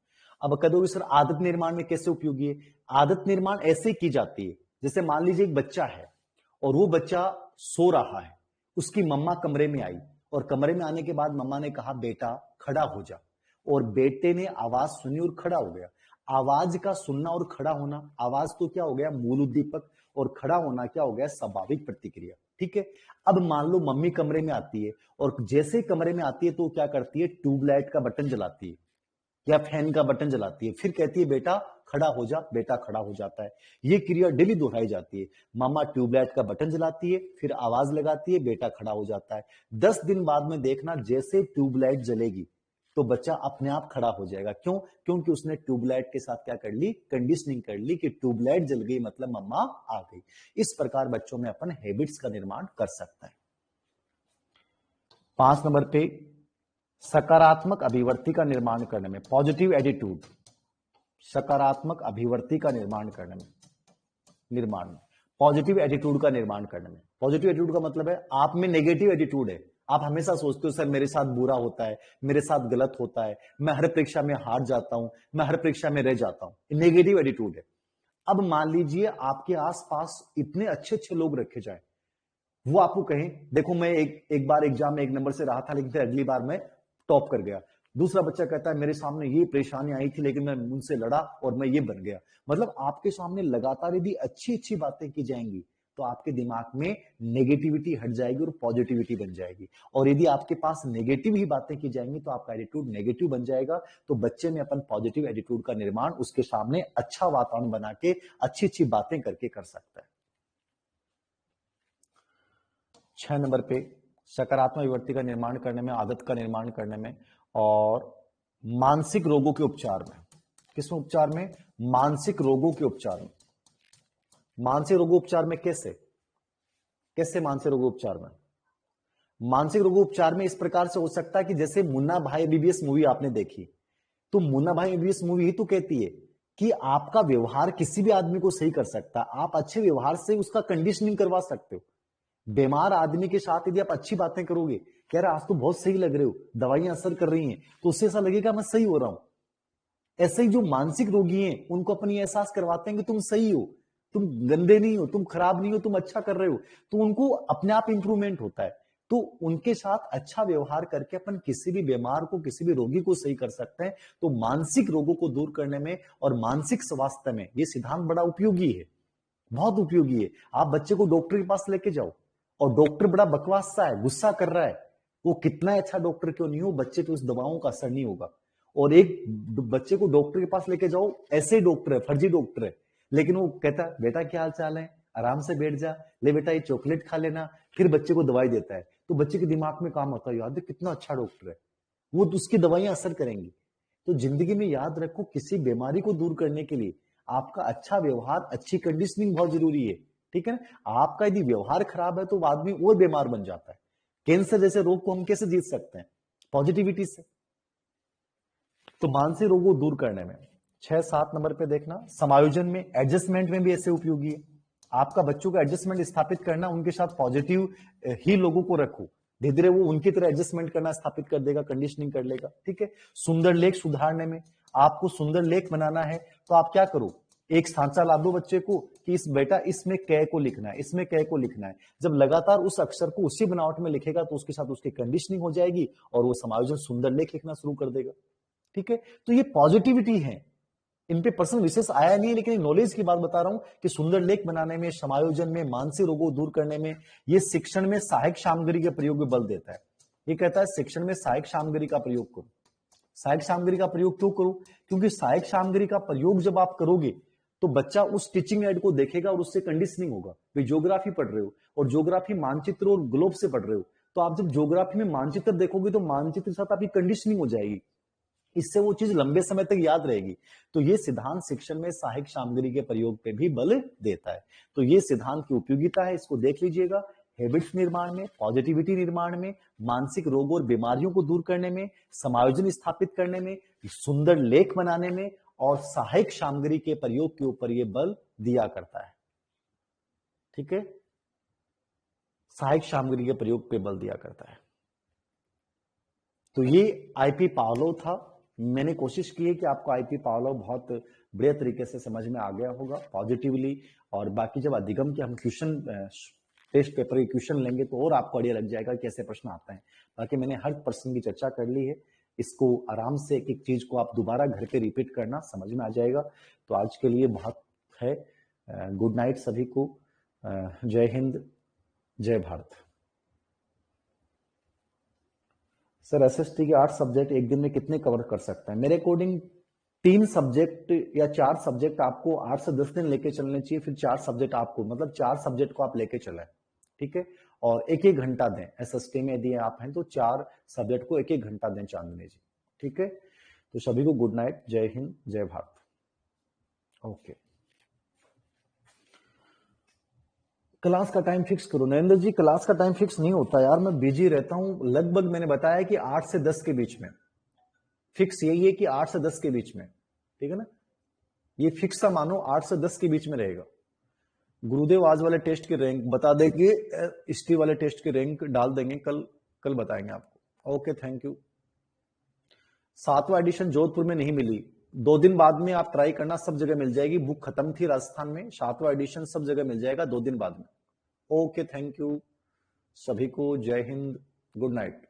अब कहोगे सर आदत निर्माण में कैसे उपयोगी है? आदत निर्माण ऐसे की जाती है, जैसे मान लीजिए एक बच्चा है और वो बच्चा सो रहा है, उसकी मम्मा कमरे में आई और कमरे में आने के बाद मम्मा ने कहा बेटा खड़ा हो जा, और बेटे ने आवाज सुनी और खड़ा हो गया। आवाज का सुनना और खड़ा होना, आवाज तो क्या हो गया? मूल उद्दीपक, और खड़ा होना क्या हो गया? स्वाभाविक प्रतिक्रिया। ठीक है। अब मान लो मम्मी कमरे में आती है और जैसे ही कमरे में आती है तो क्या करती है? ट्यूबलाइट का बटन जलाती है या फैन का बटन जलाती है, फिर कहती है बेटा खड़ा हो जा, बेटा खड़ा हो जाता है। ये क्रिया डेली दोहराई जाती है। मामा ट्यूबलाइट का बटन जलाती है, फिर आवाज लगाती है, बेटा खड़ा हो जाता है। 10 दिन बाद में देखना, जैसे ट्यूबलाइट जलेगी तो बच्चा अपने आप खड़ा हो जाएगा। क्यों? क्योंकि उसने ट्यूबलाइट के साथ क्या कर ली? कंडीशनिंग कर ली कि ट्यूबलाइट जल गई मतलब मम्मा आ गई। इस प्रकार बच्चों में अपन हैबिट्स का निर्माण कर सकते हैं। 5 नंबर पे, सकारात्मक अभिव्यक्ति का निर्माण करने में, पॉजिटिव एटीट्यूड, सकारात्मक अभिव्यक्ति का निर्माण करने में, पॉजिटिव एटीट्यूड का निर्माण करने में। पॉजिटिव एटीट्यूड का मतलब है आप में नेगेटिव एटीट्यूड है, आप हमेशा सोचते हो सर मेरे साथ बुरा होता है, मेरे साथ गलत होता है, मैं हर परीक्षा में हार जाता हूं, मैं हर परीक्षा में रह जाता हूं। नेगेटिव एटीट्यूड है। अब मान लीजिए आपके आसपास इतने अच्छे अच्छे लोग रखे जाए, वो आपको कहें देखो मैं एक बार एग्जाम में 1 नंबर से रहा था लेकिन फिर अगली बार मैं टॉप कर गया। दूसरा बच्चा कहता है मेरे सामने ये परेशानी आई थी लेकिन मैं उनसे लड़ा और मैं ये बन गया। मतलब आपके सामने लगातार यदि अच्छी अच्छी बातें की जाएंगी तो आपके दिमाग में नेगेटिविटी हट जाएगी और पॉजिटिविटी बन जाएगी। और यदि आपके पास नेगेटिव ही बातें की जाएंगी तो आपका एटीट्यूड नेगेटिव बन जाएगा। तो बच्चे में अपन पॉजिटिव एटीट्यूड का निर्माण उसके सामने अच्छा वातावरण बना के अच्छी अच्छी बातें करके कर सकता है। 6 नंबर पे, सकारात्मक विवर्ती का निर्माण करने में, आदत का निर्माण करने में और मानसिक रोगों के उपचार में। किस उपचार में? मानसिक रोगों के उपचार में। मानसिक रोगों उपचार में कैसे? कैसे मानसिक रोगों उपचार में? मानसिक रोगों उपचार में इस प्रकार से हो सकता है कि जैसे मुन्ना भाई एमबीबीएस मूवी आपने देखी, तो मुन्ना भाई एमबीबीएस मूवी ही तो कहती है कि आपका व्यवहार किसी भी आदमी को सही कर सकता है। आप अच्छे व्यवहार से उसका कंडीशनिंग करवा सकते हो। बीमार आदमी के साथ यदि आप अच्छी बातें करोगे, कह रहे आज तो बहुत सही लग रहे हो, दवाइयां असर कर रही हैं, तो उससे ऐसा लगेगा मैं सही हो रहा हूं। ऐसे ही जो मानसिक रोगी हैं उनको अपन ये एहसास करवाते हैं कि तुम सही हो, तुम गंदे नहीं हो, तुम खराब नहीं हो, तुम अच्छा कर रहे हो, तो उनको अपने आप इंप्रूवमेंट होता है। तो उनके साथ अच्छा व्यवहार करके अपन किसी भी बीमार को, किसी भी रोगी को सही कर सकते हैं। तो मानसिक रोगों को दूर करने में और मानसिक स्वास्थ्य में ये सिद्धांत बड़ा उपयोगी है, बहुत उपयोगी है। आप बच्चे को डॉक्टर के पास लेके जाओ और डॉक्टर बड़ा बकवास सा है, गुस्सा कर रहा है, वो कितना अच्छा डॉक्टर क्यों नहीं हो, बच्चे पे उस दवाओं का असर नहीं होगा। और एक बच्चे को डॉक्टर के पास लेके जाओ, ऐसे डॉक्टर है, फर्जी डॉक्टर है, लेकिन वो कहता है बेटा क्या हाल चाल है, आराम से बैठ जा, ले बेटा ये चॉकलेट खा लेना, फिर बच्चे को दवाई देता है। तो बच्चे के दिमाग में काम होता है, यार देख कितना अच्छा डॉक्टर है, वो उसकी दवाइयां असर करेंगी। तो जिंदगी में याद रखो, किसी बीमारी को दूर करने के लिए आपका अच्छा व्यवहार, अच्छी कंडीशनिंग बहुत जरूरी है। ठीक है ना? आपका यदि व्यवहार खराब है तो आदमी और बीमार बन जाता है। कैंसर जैसे रोग को हम कैसे जीत सकते हैं? पॉजिटिविटी से। तो मानसिक रोगों को दूर करने में 6-7 नंबर पे देखना, समायोजन में, एडजस्टमेंट में भी ऐसे उपयोगी है। आपका बच्चों का एडजस्टमेंट स्थापित करना, उनके साथ पॉजिटिव ही लोगों को रखो, धीरे धीरे वो उनकी तरह एडजस्टमेंट करना स्थापित कर देगा, कंडीशनिंग कर लेगा। ठीक है। सुंदर लेख सुधारने में, आपको सुंदर लेख बनाना है तो आप क्या करो, एक सांचा ला दो बच्चे को कि इस बेटा इसमें कै को लिखना है, इसमें कै को लिखना है। जब लगातार उस अक्षर को उसी बनावट में लिखेगा तो उसके साथ उसकी कंडीशनिंग हो जाएगी और वो समायोजन सुंदर लेख लिखना शुरू कर देगा। ठीक है। तो ये पॉजिटिविटी है, इन पे पर्सनल विशेष आया नहीं है, लेकिन नॉलेज की बात बता रहा हूं कि सुंदर लेख बनाने में, समायोजन में, मानसिक रोगों को दूर करने में, ये शिक्षण में सहायक सामग्री के प्रयोग में बल देता है। ये कहता है शिक्षण में सहायक सामग्री का प्रयोग करो। सहायक सामग्री का प्रयोग क्यों करो? क्योंकि सहायक सामग्री का प्रयोग जब आप करोगे तो बच्चा उस टीचिंग एड को देखेगा और उससे कंडीशनिंग होगा। भाई ज्योग्राफी पढ़ रहे हो और ज्योग्राफी मानचित्र और ग्लोब से पढ़ रहे हो, तो आप जब ज्योग्राफी में मानचित्र देखोगे तो मानचित्र के साथ आपकी कंडीशनिंग हो जाएगी। इससे वो चीज लंबे समय तक याद रहेगी। तो ये सिद्धांत शिक्षण में सहायक सामग्री के प्रयोग पे भी बल देता है। तो ये सिद्धांत की उपयोगिता है, इसको देख लीजिएगा। हैबिट्स निर्माण में, पॉजिटिविटी निर्माण में, मानसिक रोगों और बीमारियों को दूर करने में, समायोजन स्थापित करने में, सुंदर लेख बनाने में और सहायक सामग्री के प्रयोग के ऊपर ये बल दिया करता है। ठीक है, सहायक सामग्री के प्रयोग पे बल दिया करता है। तो ये आईपी पावलोव था। मैंने कोशिश की है कि आपको आईपी पावलोव बहुत बढ़िया तरीके से समझ में आ गया होगा पॉजिटिवली। और बाकी जब अधिगम के हम क्वेश्चन, टेस्ट पेपर के क्वेश्चन लेंगे तो और आपको आइडिया लग जाएगा कैसे प्रश्न आते हैं। बाकी मैंने हर प्रश्न की चर्चा कर ली है। इसको आराम से एक एक चीज को आप दोबारा घर पे रिपीट करना, समझ में आ जाएगा। तो आज के लिए बहुत है। गुड नाइट सभी को। जय हिंद, जय भारत। सर एसएसटी के 8 सब्जेक्ट एक दिन में कितने कवर कर सकते हैं? मेरे अकॉर्डिंग 3 सब्जेक्ट या 4 सब्जेक्ट आपको 8 से 10 दिन लेके चलने चाहिए। फिर 4 सब्जेक्ट आपको, मतलब 4 सब्जेक्ट को आप लेके चलें, ठीक है। और एक एक घंटा दें। एसएसटी में यदि आप हैं तो 4 सब्जेक्ट को एक एक घंटा दें चांदनी जी, ठीक है। तो सभी को गुड नाइट, जय हिंद, जय भारत। ओके, क्लास का टाइम फिक्स करो। नरेंद्र जी क्लास का टाइम फिक्स नहीं होता यार, मैं बिजी रहता हूं। लगभग मैंने बताया कि 8 से 10 के बीच में। फिक्स यही है कि 8 से 10 के बीच में, ठीक है ना। ये फिक्स सा मानो 8 से 10 के बीच में रहेगा। गुरुदेव आज वाले टेस्ट की रैंक बता देंगे, हिस्ट्री वाले टेस्ट की रैंक डाल देंगे, कल बताएंगे आपको। Okay, thank you. 7वां एडिशन जोधपुर में नहीं मिली, 2 दिन बाद में आप ट्राई करना, सब जगह मिल जाएगी। बुक खत्म थी राजस्थान में, 7वां एडिशन सब जगह मिल जाएगा 2 दिन बाद में। ओके, थैंक यू सभी को, जय हिंद, गुड नाइट।